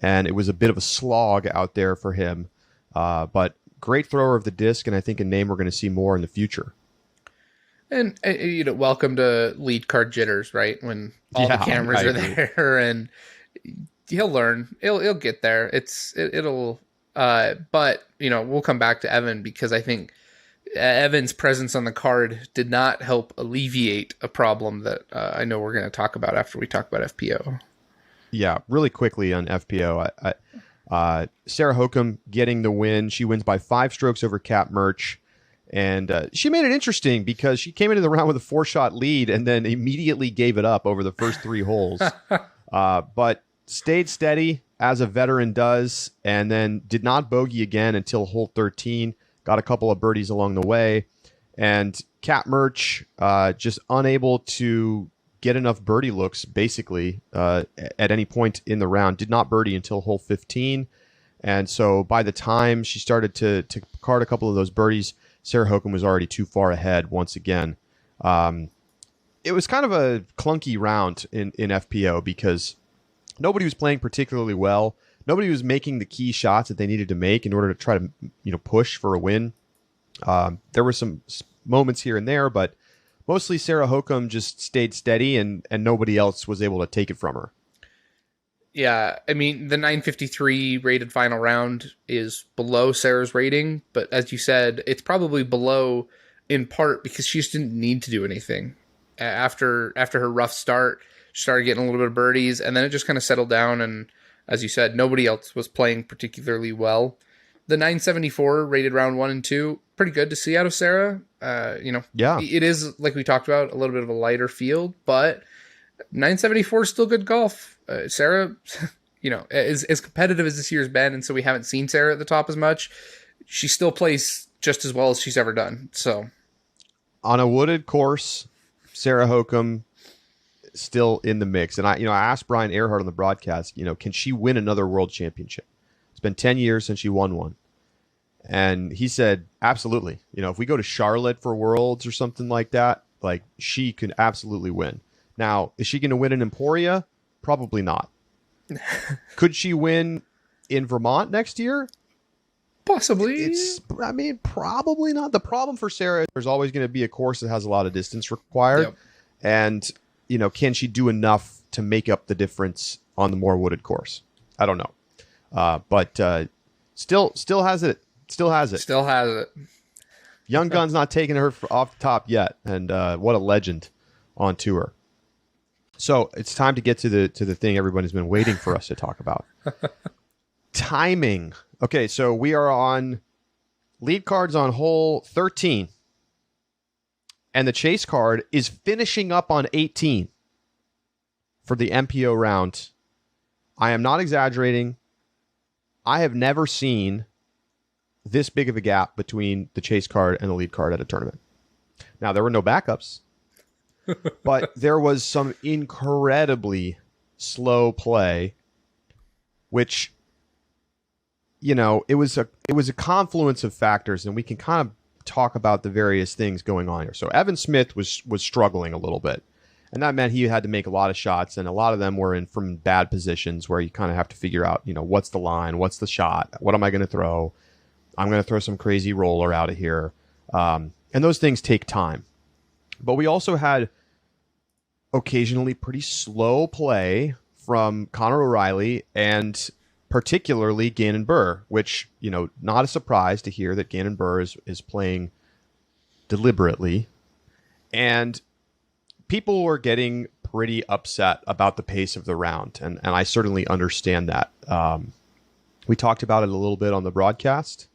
and it was a bit of a slog out there for him. But great thrower of the disc, and I think a name we're going to see more in the future. And welcome to lead card jitters, right? When all the cameras are there, and he'll learn. He'll get there. But we'll come back to Evan because I think Evan's presence on the card did not help alleviate a problem that I know we're going to talk about after we talk about FPO. Yeah, really quickly on FPO. Sarah Hokum getting the win. She wins by 5 strokes over Kat Murch. And she made it interesting because she came into the round with a 4-shot lead and then immediately gave it up over the first 3 holes. But stayed steady as a veteran does, and then did not bogey again until hole 13. Got a couple of birdies along the way. And Kat Murch just unable to get enough birdie looks, basically, at any point in the round. Did not birdie until hole 15. And so by the time she started to card a couple of those birdies, Sarah Hokum was already too far ahead once again. It was kind of a clunky round in FPO because nobody was playing particularly well. Nobody was making the key shots that they needed to make in order to try to push for a win. There were some moments here and there, but mostly Sarah Hokum just stayed steady and nobody else was able to take it from her. Yeah, I mean, the 953 rated final round is below Sarah's rating, but as you said, it's probably below in part because she just didn't need to do anything. After her rough start, she started getting a little bit of birdies, and then it just kind of settled down, and as you said, nobody else was playing particularly well. The 974 rated round 1 and 2, pretty good to see out of Sarah. Yeah. It is, like we talked about, a little bit of a lighter field, but 974 is still good golf. Sarah, is as competitive as this year's been, and so we haven't seen Sarah at the top as much. She still plays just as well as she's ever done. So, on a wooded course, Sarah Hokum still in the mix. And I asked Brian Earhart on the broadcast, can she win another world championship? It's been 10 years since she won one. And he said, absolutely. If we go to Charlotte for Worlds or something like that, like she can absolutely win. Now, is she going to win in Emporia? Probably not. Could she win in Vermont next year? Possibly. Probably not. The problem for Sarah, there's always going to be a course that has a lot of distance required. Yep. And, can she do enough to make up the difference on the more wooded course? I don't know. But still has it. Still has it. Still has it. Young Gun's not taking her off the top yet. And what a legend on tour. So it's time to get to the thing everybody's been waiting for us to talk about. Timing. Okay, so we are on lead cards on hole 13. And the chase card is finishing up on 18 for the MPO round. I am not exaggerating. I have never seen this big of a gap between the chase card and the lead card at a tournament. Now, there were no backups, but there was some incredibly slow play, which, it was a confluence of factors, and we can kind of talk about the various things going on here. So Evan Smith was struggling a little bit, and that meant he had to make a lot of shots, and a lot of them were from bad positions where you kind of have to figure out, what's the line, what's the shot, what am I going to throw? I'm going to throw some crazy roller out of here. And those things take time. But we also had occasionally pretty slow play from Connor O'Reilly and particularly Gannon Buhr, which, not a surprise to hear that Gannon Buhr is playing deliberately. And people were getting pretty upset about the pace of the round. And I certainly understand that. We talked about it a little bit on the broadcast.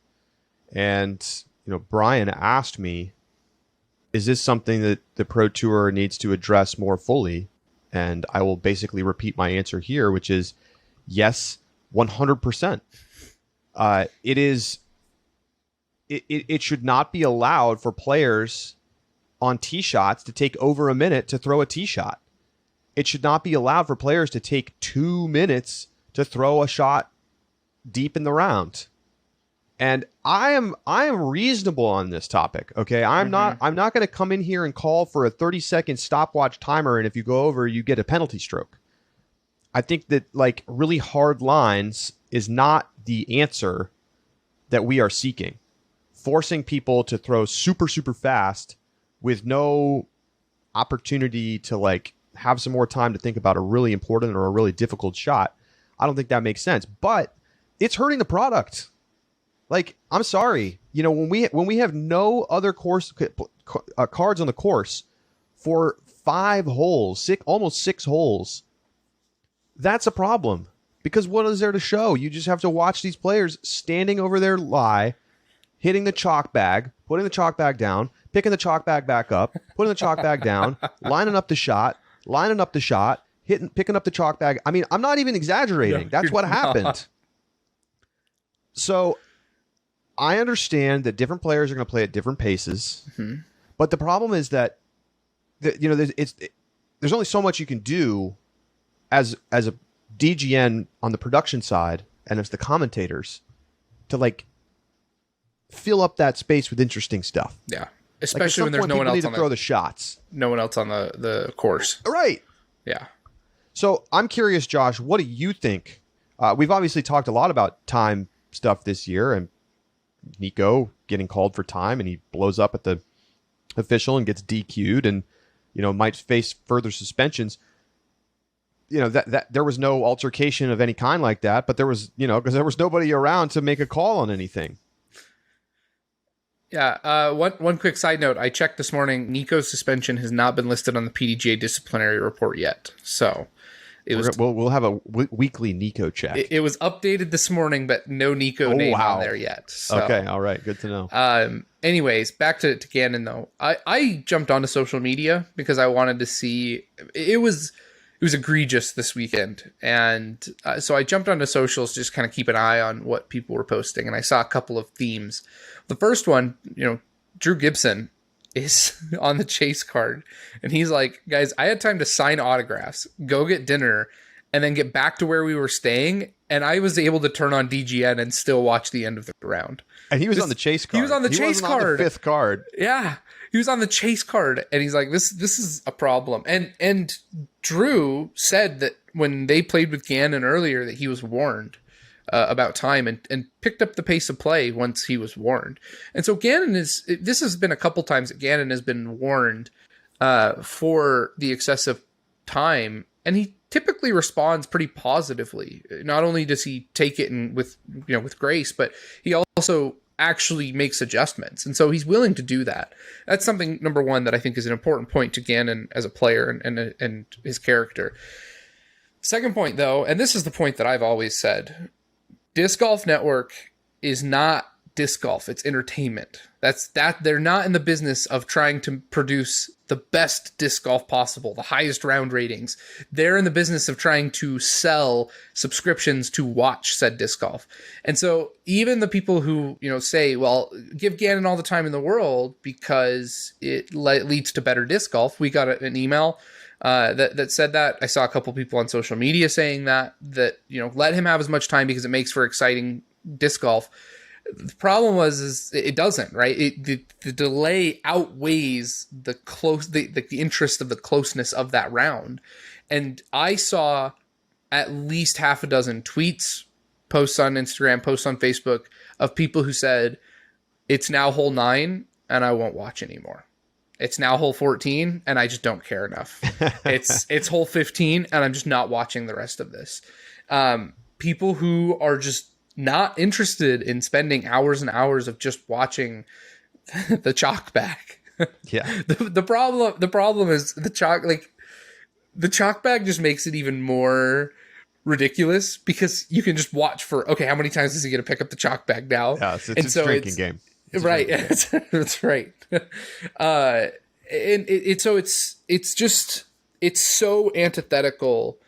And, Brian asked me, is this something that the Pro Tour needs to address more fully? And I will basically repeat my answer here, which is yes, 100%. It should not be allowed for players on tee shots to take over a minute to throw a tee shot. It should not be allowed for players to take 2 minutes to throw a shot deep in the round. And I am reasonable on this topic. Okay, I'm not going to come in here and call for a 30-second stopwatch timer, and if you go over, you get a penalty stroke. I think that really hard lines is not the answer that we are seeking. Forcing people to throw super, super fast with no opportunity to have some more time to think about a really important or a really difficult shot, I don't think that makes sense. But it's hurting the product. I'm sorry, when we have no other course cards on the course for 5 holes, almost 6 holes, that's a problem. Because what is there to show? You just have to watch these players standing over their lie, hitting the chalk bag, putting the chalk bag down, picking the chalk bag back up, putting the chalk bag down, lining up the shot, picking up the chalk bag. I mean, I'm not even exaggerating. That's what happened. So I understand that different players are going to play at different paces, but the problem is that there's only so much you can do as a DGN on the production side and as the commentators to fill up that space with interesting stuff. Yeah, especially when there's no one else to throw the shots. No one else on the course. Right. Yeah. So I'm curious, Josh, what do you think? We've obviously talked a lot about time stuff this year, and Nico getting called for time, and he blows up at the official and gets DQ'd and, might face further suspensions. That there was no altercation of any kind like that, but there was, because there was nobody around to make a call on anything. Yeah. One quick side note. I checked this morning. Nico's suspension has not been listed on the PDGA disciplinary report yet. So we'll have a weekly Nico check. It was updated this morning, but no Nico name on there yet. So, okay. All right. Good to know. Anyways, back to Gannon though. I jumped onto social media because I wanted to see. It was egregious this weekend, and so I jumped onto socials just kind of keep an eye on what people were posting, and I saw a couple of themes. The first one, Drew Gibson is on the chase card, and he's like, guys, I had time to sign autographs, go get dinner, and then get back to where we were staying, and I was able to turn on DGN and still watch the end of the round. And he was on the chase card. He was on the chase card. On the 5th card. Yeah. He was on the chase card, and he's like, this is a problem. And Drew said that when they played with Gannon earlier that he was warned about time and picked up the pace of play once he was warned. And so this has been a couple times that Gannon has been warned for the excessive time, and he typically responds pretty positively. Not only does he take it with grace, but he also actually makes adjustments. And so he's willing to do that. That's something, number one, that I think is an important point to Gannon as a player and his character. Second point, though, and this is the point that I've always said, Disc Golf Network is not disc golf. It's entertainment. They're not in the business of trying to produce the best disc golf possible, the highest round ratings. They're in the business of trying to sell subscriptions to watch said disc golf. And so even the people who, say, well, give Gannon all the time in the world because it leads to better disc golf. We got an email that said that. I saw a couple people on social media saying that let him have as much time because it makes for exciting disc golf. The problem is it doesn't, right? The delay outweighs the interest of the closeness of that round. And I saw at least half a dozen tweets, posts on Instagram, posts on Facebook of people who said, it's now hole 9 and I won't watch anymore. It's now hole 14 and I just don't care enough. It's hole 15 and I'm just not watching the rest of this. People who are just not interested in spending hours and hours of just watching the chalk bag. Yeah. The problem is the chalk bag just makes it even more ridiculous because you can just watch for, okay, how many times is he going to pick up the chalk bag now? Yeah, it's a drinking game. Right. That's right. It's so antithetical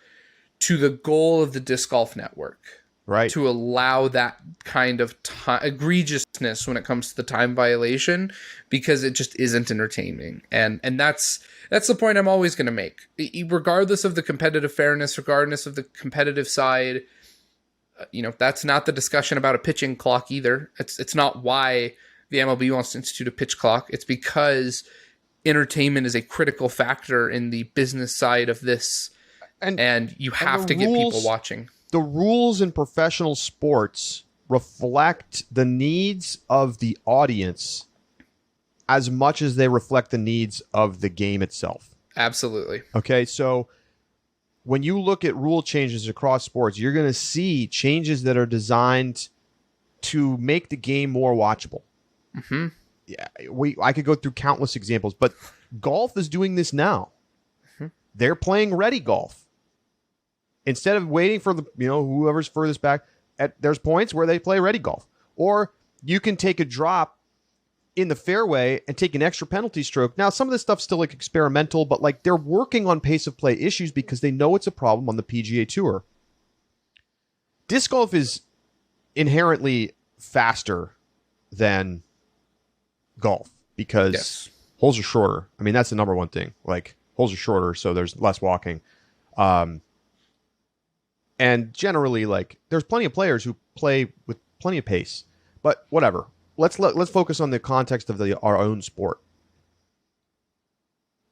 to the goal of the Disc Golf Network. Right. To allow that kind of egregiousness when it comes to the time violation, because it just isn't entertaining. And that's the point I'm always going to make. Regardless of the competitive fairness, regardless of the competitive side, that's not the discussion about a pitching clock either. It's not why the MLB wants to institute a pitch clock. It's because entertainment is a critical factor in the business side of this. And you have to get people watching. The rules in professional sports reflect the needs of the audience as much as they reflect the needs of the game itself. Absolutely. Okay, so when you look at rule changes across sports, you're going to see changes that are designed to make the game more watchable. Mm-hmm. Yeah, I could go through countless examples, but golf is doing this now. Mm-hmm. They're playing ready golf. Instead of waiting for the whoever's furthest back, there's points where they play ready golf. Or you can take a drop in the fairway and take an extra penalty stroke. Now, some of this stuff's still experimental, but they're working on pace of play issues because they know it's a problem on the PGA Tour. Disc golf is inherently faster than golf because holes are shorter. I mean, that's the number one thing. Holes are shorter, so there's less walking. And generally, there's plenty of players who play with plenty of pace. But whatever. Let's focus on the context of our own sport.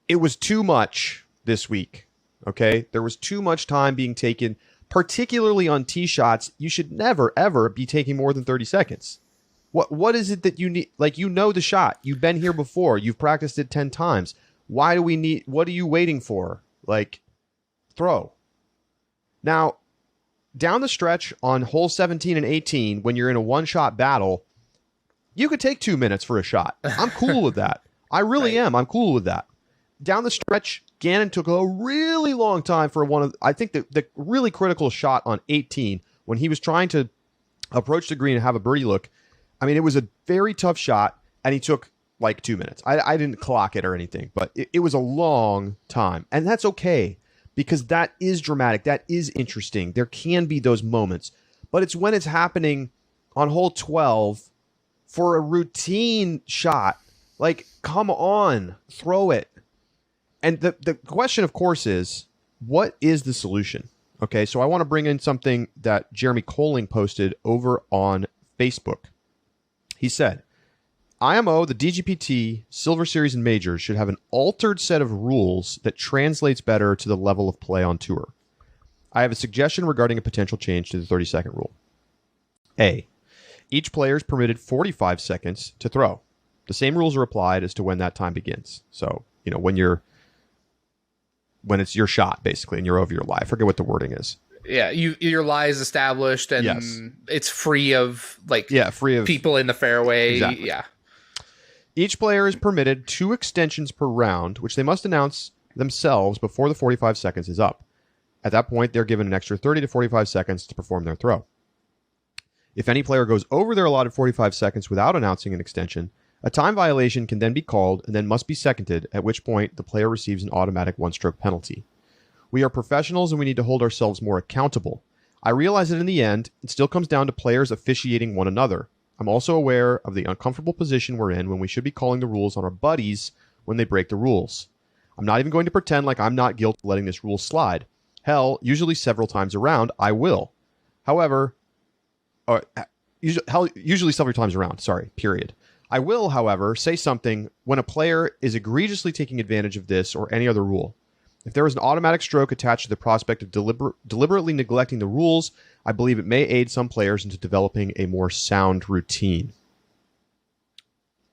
It was too much this week. Okay? There was too much time being taken, particularly on tee shots. You should never, ever be taking more than 30 seconds. What is it that you need? The shot. You've been here before. You've practiced it 10 times. Why do we need... What are you waiting for? Throw. Now... Down the stretch on hole 17 and 18, when you're in a one-shot battle, you could take 2 minutes for a shot. I'm cool with that. I really am. I'm cool with that. Down the stretch, Gannon took a really long time for I think the really critical shot on 18, when he was trying to approach the green and have a birdie look. I mean, it was a very tough shot, and he took 2 minutes. I didn't clock it or anything, but it was a long time, and that's okay. Because that is dramatic. That is interesting. There can be those moments. But it's when it's happening on hole 12 for a routine shot. Come on, throw it. And the question, of course, is, what is the solution? Okay, so I want to bring in something that Jeremy Colling posted over on Facebook. He said, IMO, the DGPT, Silver Series, and Majors should have an altered set of rules that translates better to the level of play on tour. I have a suggestion regarding a potential change to the 30-second rule. A, each player is permitted 45 seconds to throw. The same rules are applied as to when that time begins. So, when it's your shot, basically, and you're over your lie. I forget what the wording is. Yeah, your lie is established, and it's free of free of people in the fairway. Exactly. Yeah. Each player is permitted 2 extensions per round, which they must announce themselves before the 45 seconds is up. At that point, they're given an extra 30 to 45 seconds to perform their throw. If any player goes over their allotted 45 seconds without announcing an extension, a time violation can then be called and then must be seconded, at which point the player receives an automatic one-stroke penalty. We are professionals and we need to hold ourselves more accountable. I realize that in the end, it still comes down to players officiating one another. I'm also aware of the uncomfortable position we're in when we should be calling the rules on our buddies when they break the rules. I'm not even going to pretend like I'm not guilty of letting this rule slide. Hell, usually several times around, I will. However, usually several times around, period. I will, however, say something when a player is egregiously taking advantage of this or any other rule. If there is an automatic stroke attached to the prospect of deliberately neglecting the rules, I believe it may aid some players into developing a more sound routine.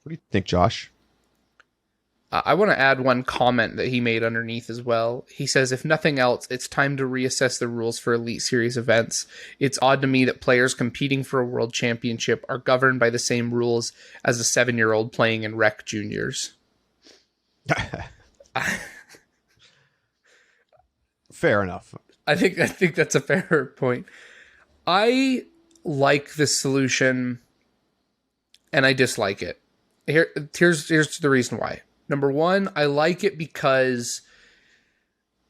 What do you think, Josh? I want to add one comment that he made underneath as well. He says, if nothing else, it's time to reassess the rules for Elite Series events. It's odd to me that players competing for a world championship are governed by the same rules as a 7-year-old playing in rec juniors. Fair enough. I think that's a fair point. I like this solution and I dislike it. Here's the reason why. Number one, I like it because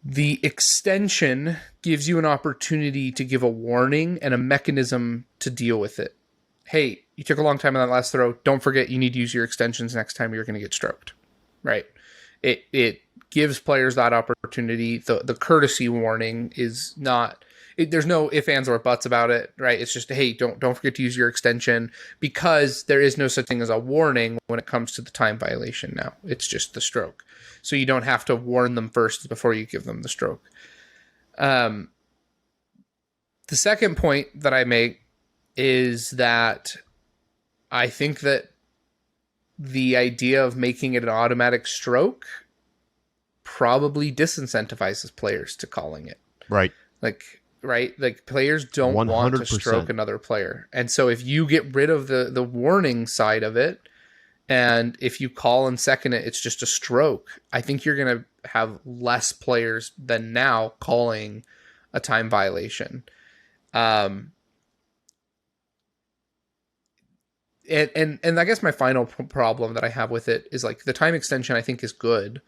the extension gives you an opportunity to give a warning and a mechanism to deal with it. Hey, you took a long time on that last throw. Don't forget you need to use your extensions next time you're going to get stroked. Right? It gives players that opportunity. The courtesy warning is not... there's no ifs, ands, or buts about it, right? It's just, hey, don't forget to use your extension, because there is no such thing as a warning when it comes to the time violation now. It's just the stroke. So you don't have to warn them first before you give them the stroke. The second point that I make is that I think that the idea of making it an automatic stroke probably disincentivizes players to calling it. Right. Right? Like, players don't 100%. want to stroke another player. And so if you get rid of the warning side of it, and if you call and second it, it's just a stroke, I think you're going to have less players than now calling a time violation. And I guess my final problem that I have with it is, like, the time extension I think is good.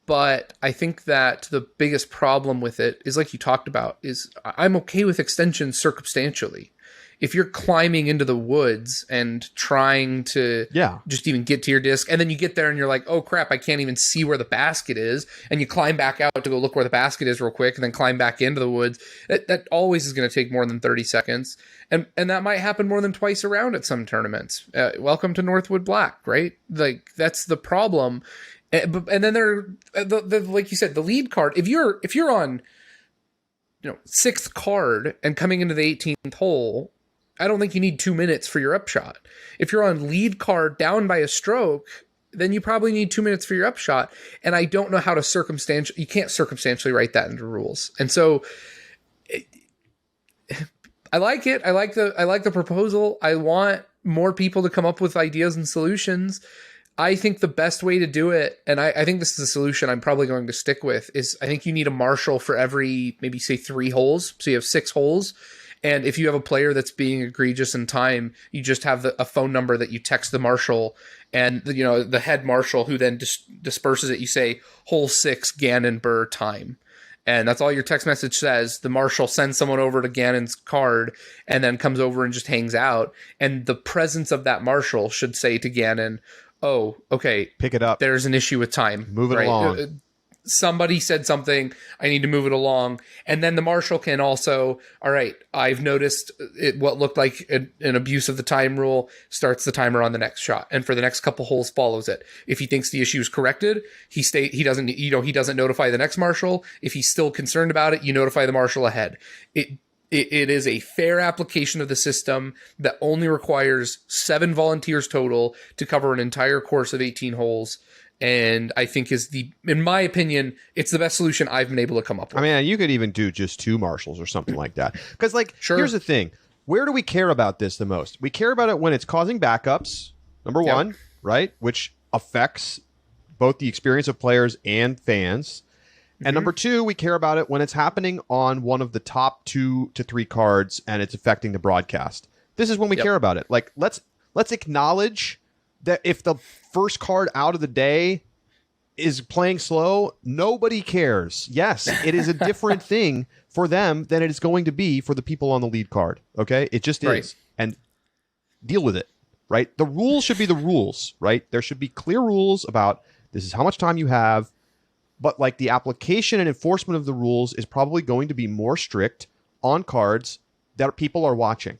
But I think that the biggest problem with it is, like you talked about, is I'm okay with extensions circumstantially. If you're climbing into the woods and trying to just even get to your disc, and then you get there and you're like, oh crap, I can't even see where the basket is, and you climb back out to go look where the basket is real quick, and then climb back into the woods, that always is going to take more than 30 seconds. And that might happen more than twice around at some tournaments. Welcome to Northwood Black, right? Like, that's the problem. And then like you said, the lead card. If you're on, 6th card and coming into the 18th hole, I don't think you need 2 minutes for your upshot. If you're on lead card down by a stroke, then you probably need 2 minutes for your upshot. And I don't know how to you can't circumstantially write that into rules. And so I like it. I like the proposal. I want more people to come up with ideas and solutions. I think the best way to do it, and I think this is a solution I'm probably going to stick with, is I think you need a marshal for every, maybe say 3 holes. So you have 6 holes. And if you have a player that's being egregious in time, you just have a phone number that you text the marshal, and the head marshal, who then disperses it. You say, hole 6, Gannon Burr time. And that's all your text message says. The marshal sends someone over to Gannon's card and then comes over and just hangs out. And the presence of that marshal should say to Gannon, oh, okay, pick it up. There's an issue with time. Move it along. Somebody said something. I need to move it along. And then the marshal can also, all right, I've noticed what looked like an abuse of the time rule, starts the timer on the next shot. And for the next couple holes follows it. If he thinks the issue is corrected, he doesn't notify the next marshal. If he's still concerned about it, you notify the marshal ahead. It is a fair application of the system that only requires 7 volunteers total to cover an entire course of 18 holes. And I think in my opinion, it's the best solution I've been able to come up with. I mean, you could even do just 2 marshals or something like that. Because, Sure. Here's the thing. Where do we care about this the most? We care about it when it's causing backups, number one, right? Which affects both the experience of players and fans. And number two, we care about it when it's happening on one of the top 2 to 3 cards and it's affecting the broadcast. This is when we care about it. Like, let's acknowledge that if the first card out of the day is playing slow, nobody cares. Yes, it is a different thing for them than it is going to be for the people on the lead card. Okay? It just is. Right. And deal with it, right? The rules should be the rules, right? There should be clear rules about this is how much time you have, but like the application and enforcement of the rules is probably going to be more strict on cards that people are watching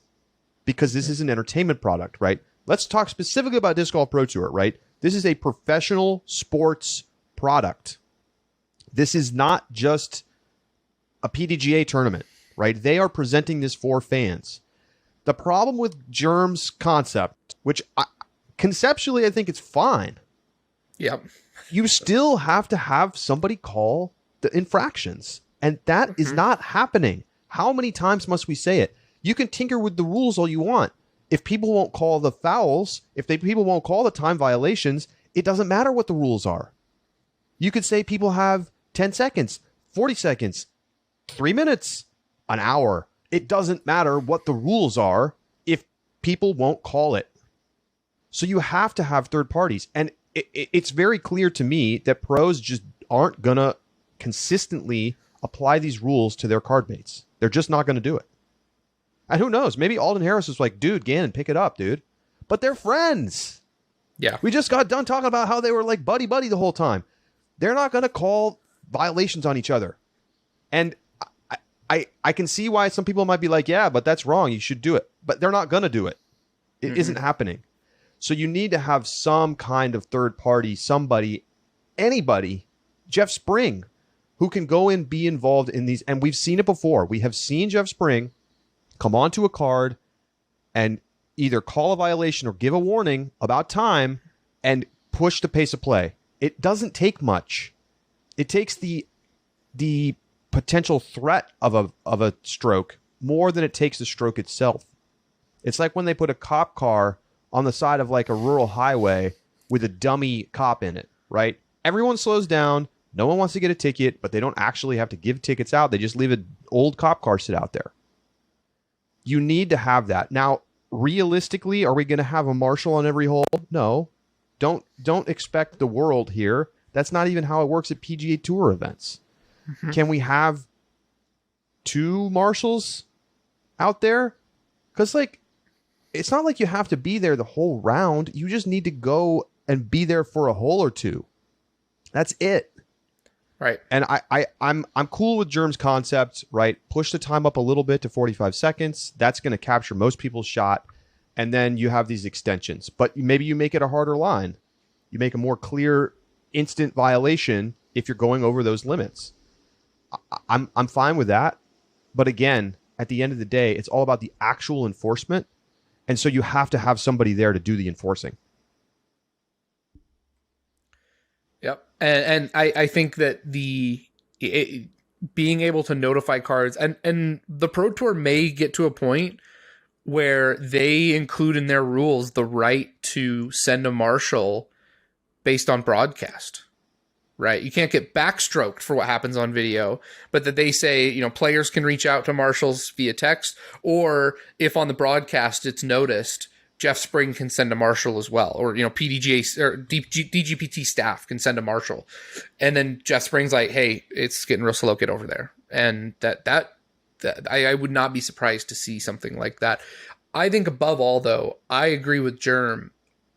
because this is an entertainment product, right? Let's talk specifically about Disc Golf Pro Tour, right? This is a professional sports product. This is not just a PDGA tournament, right? They are presenting this for fans. The problem with Germ's concept, which conceptually I think it's fine. Yep. You still have to have somebody call the infractions. And that is not happening. How many times must we say it? You can tinker with the rules all you want. If people won't call the fouls, people won't call the time violations, it doesn't matter what the rules are. You could say people have 10 seconds, 40 seconds, 3 minutes, an hour. It doesn't matter what the rules are if people won't call it. So you have to have third parties. And it's very clear to me that pros just aren't going to consistently apply these rules to their card mates. They're just not going to do it. And who knows? Maybe Alden Harris was like, dude, Gannon, pick it up, dude. But they're friends. Yeah. We just got done talking about how they were like buddy-buddy the whole time. They're not going to call violations on each other. And I can see why some people might be like, yeah, but that's wrong. You should do it. But they're not going to do it. It isn't happening. So you need to have some kind of third party, somebody, anybody, Jeff Spring, who can go and be involved in these. And we've seen it before. We have seen Jeff Spring come onto a card and either call a violation or give a warning about time and push the pace of play. It doesn't take much. It takes the potential threat of a stroke more than it takes the stroke itself. It's like when they put a cop car on the side of like a rural highway with a dummy cop in it, right? Everyone slows down. No one wants to get a ticket, but they don't actually have to give tickets out. They just leave an old cop car sit out there. You need to have that. Now, realistically, are we going to have a marshal on every hole? No. Don't expect the world here. That's not even how it works at PGA Tour events. Can we have 2 marshals out there? Because, like, it's not like you have to be there the whole round. You just need to go and be there for a hole or 2. That's it. Right. And I'm cool with Germ's concept, right? Push the time up a little bit to 45 seconds. That's going to capture most people's shot. And then you have these extensions. But maybe you make it a harder line. You make a more clear instant violation if you're going over those limits. I'm fine with that. But again, at the end of the day, it's all about the actual enforcement. And so you have to have somebody there to do the enforcing. Yep. And I think that being able to notify cards and the Pro Tour may get to a point where they include in their rules the right to send a marshal based on broadcast, right? You can't get backstroked for what happens on video, but that they say, players can reach out to marshals via text, or if on the broadcast it's noticed, Jeff Spring can send a marshal as well, or PDGA or DGPT staff can send a marshal, and then Jeff Spring's like, "Hey, it's getting real slow. Get over there." And that I would not be surprised to see something like that. I think above all, though, I agree with Germ.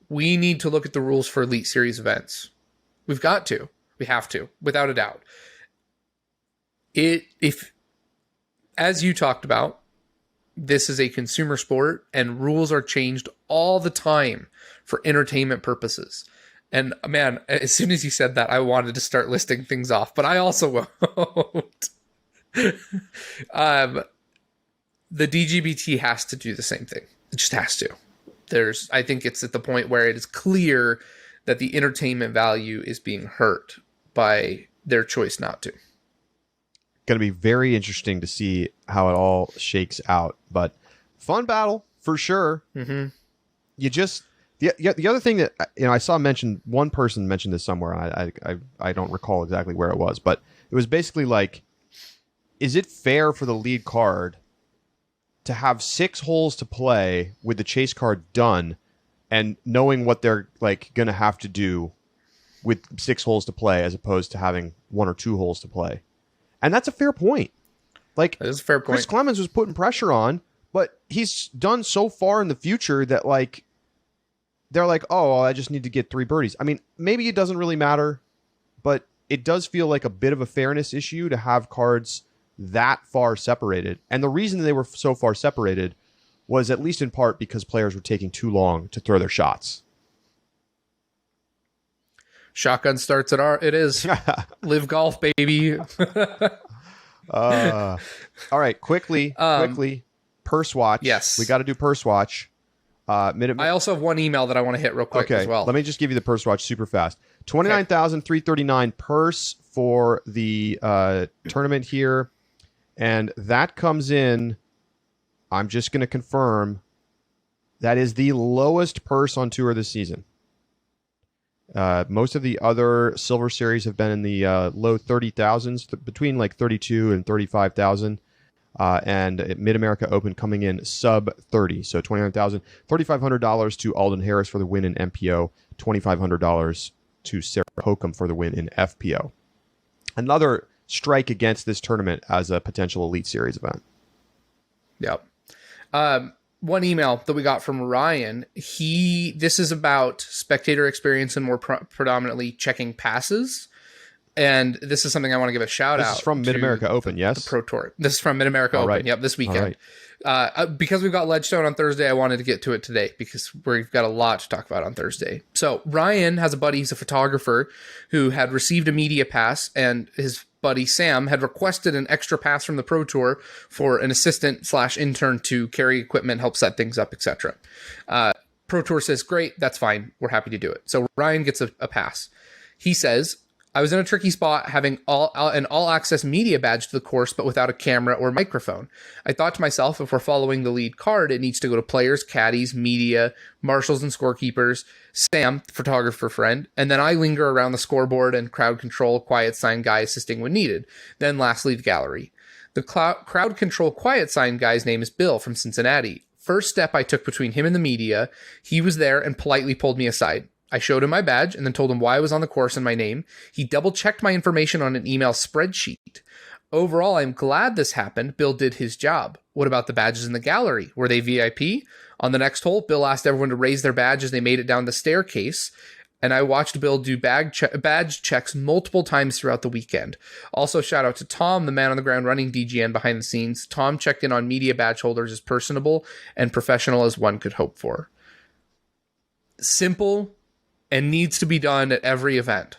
We need to look at the rules for Elite Series events. We've got to. We have to, without a doubt. If, as you talked about, this is a consumer sport and rules are changed all the time for entertainment purposes. And man, as soon as you said that, I wanted to start listing things off, but I also won't. The DGBT has to do the same thing. It just has to. I think it's at the point where it is clear that the entertainment value is being hurt by their choice not to. Going to be very interesting to see how it all shakes out, but fun battle for sure. Mm-hmm. You just the other thing that I saw mentioned, one person mentioned this somewhere, and I don't recall exactly where it was, but It was basically like, is it fair for the lead card to have 6 holes to play with the chase card done and knowing what they're like going to have to do with 6 holes to play as opposed to having 1 or 2 holes to play? And that's a fair point. Like, That is a fair point. Chris Clemens was putting pressure on, but he's done so far in the future that, like, they're like, oh, well, I just need to get 3 birdies. I mean, maybe it doesn't really matter, but it does feel like a bit of a fairness issue to have cards that far separated. And the reason they were so far separated was at least in part because players were taking too long to throw their shots. Shotgun starts at it is. Live golf, baby. All right, quickly, purse watch. Yes. We got to do purse watch. I also have one email that I want to hit real quick as well. Let me just give you the purse watch super fast. 29,339 purse for the tournament here. And that comes in, I'm just going to confirm, that is the lowest purse on tour this season. Most of the other Silver Series have been in the low 30,000s, between like 32 and 35,000. And Mid-America Open coming in sub 30. So $29,000, $3,500 to Alden Harris for the win in MPO, $2,500 to Sarah Hokum for the win in FPO. Another strike against this tournament as a potential Elite Series event. Yep. One email that we got from Ryan, this is about spectator experience and more predominantly checking passes. And this is something I want to give a shout out. This is from Mid-America Open, yes? The Pro Tour. This is from Mid-America Open, right. Yep, this weekend. Right. Because we've got Ledgestone on Thursday, I wanted to get to it today because we've got a lot to talk about on Thursday. So Ryan has a buddy, he's a photographer, who had received a media pass, and his buddy Sam had requested an extra pass from the Pro Tour for an assistant/intern to carry equipment, help set things up, etc. Pro Tour says, great, that's fine, we're happy to do it. So Ryan gets a pass. He says, I was in a tricky spot having an all-access media badge to the course, but without a camera or microphone. I thought to myself, if we're following the lead card, it needs to go to players, caddies, media, marshals, and scorekeepers, Sam, photographer friend, and then I linger around the scoreboard and crowd control, quiet sign guy assisting when needed. Then lastly, the gallery. The crowd control quiet sign guy's name is Bill from Cincinnati. First step I took between him and the media, he was there and politely pulled me aside. I showed him my badge and then told him why I was on the course and my name. He double-checked my information on an email spreadsheet. Overall, I'm glad this happened. Bill did his job. What about the badges in the gallery? Were they VIP? On the next hole, Bill asked everyone to raise their badge as they made it down the staircase, and I watched Bill do badge checks multiple times throughout the weekend. Also, shout out to Tom, the man on the ground running DGN behind the scenes. Tom checked in on media badge holders as personable and professional as one could hope for. Simple and needs to be done at every event.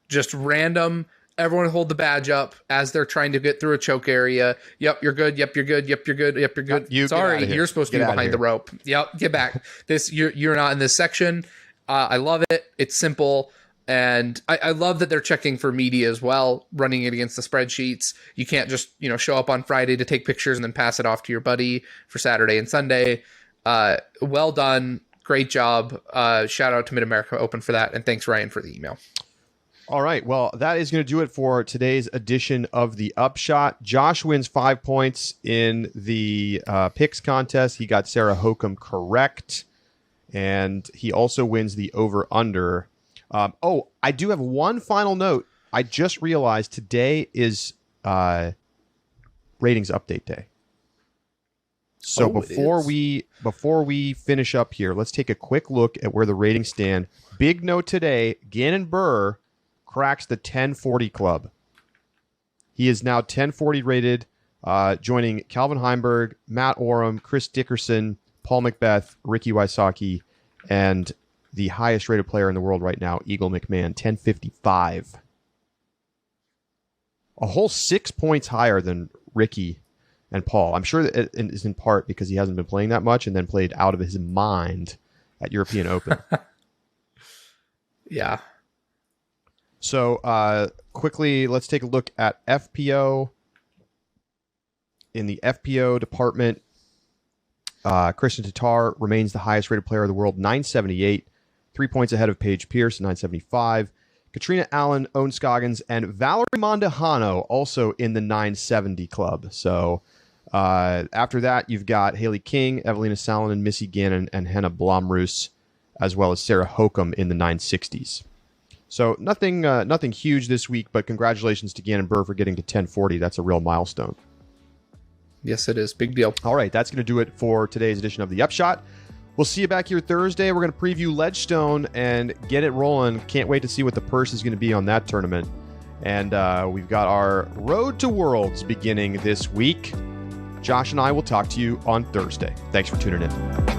Just random, everyone hold the badge up as they're trying to get through a choke area. Yep, you're good. Yep, you're good. Yep, you're good. Yep, you're good. Sorry, you're supposed to be behind the rope. Yep, get back. You're not in this section. I love it. It's simple. And I love that they're checking for media as well, running it against the spreadsheets. You can't just, show up on Friday to take pictures and then pass it off to your buddy for Saturday and Sunday. Well done. Great job. Shout out to Mid-America Open for that. And thanks, Ryan, for the email. All right. Well, that is going to do it for today's edition of the Upshot. Josh wins 5 points in the picks contest. He got Sarah Hokum correct. And he also wins the over-under. I do have one final note. I just realized today is ratings update day. So before we finish up here, let's take a quick look at where the ratings stand. Big note today, Gannon Burr cracks the 1040 club. He is now 1040 rated, joining Calvin Heimberg, Matt Oram, Chris Dickerson, Paul Macbeth, Ricky Wysocki, and the highest rated player in the world right now, Eagle McMahon, 1055. A whole 6 points higher than Ricky and Paul. I'm sure that it is in part because he hasn't been playing that much and then played out of his mind at European Open. Yeah. So quickly, let's take a look at FPO. In the FPO department, Christian Tatar remains the highest rated player of the world, 978, 3 points ahead of Paige Pierce, 975. Katrina Allen, Owen Scoggins, and Valerie Mondahano also in the 970 club. So after that, you've got Haley King, Evelina Salonen, Missy Gannon, and Henna Blomroos, as well as Sarah Hokum in the 960s. So nothing huge this week, but congratulations to Gannon Burr for getting to 1040. That's a real milestone. Yes, it is. Big deal. All right, that's going to do it for today's edition of The Upshot. We'll see you back here Thursday. We're going to preview Ledgestone and get it rolling. Can't wait to see what the purse is going to be on that tournament. And we've got our Road to Worlds beginning this week. Josh and I will talk to you on Thursday. Thanks for tuning in.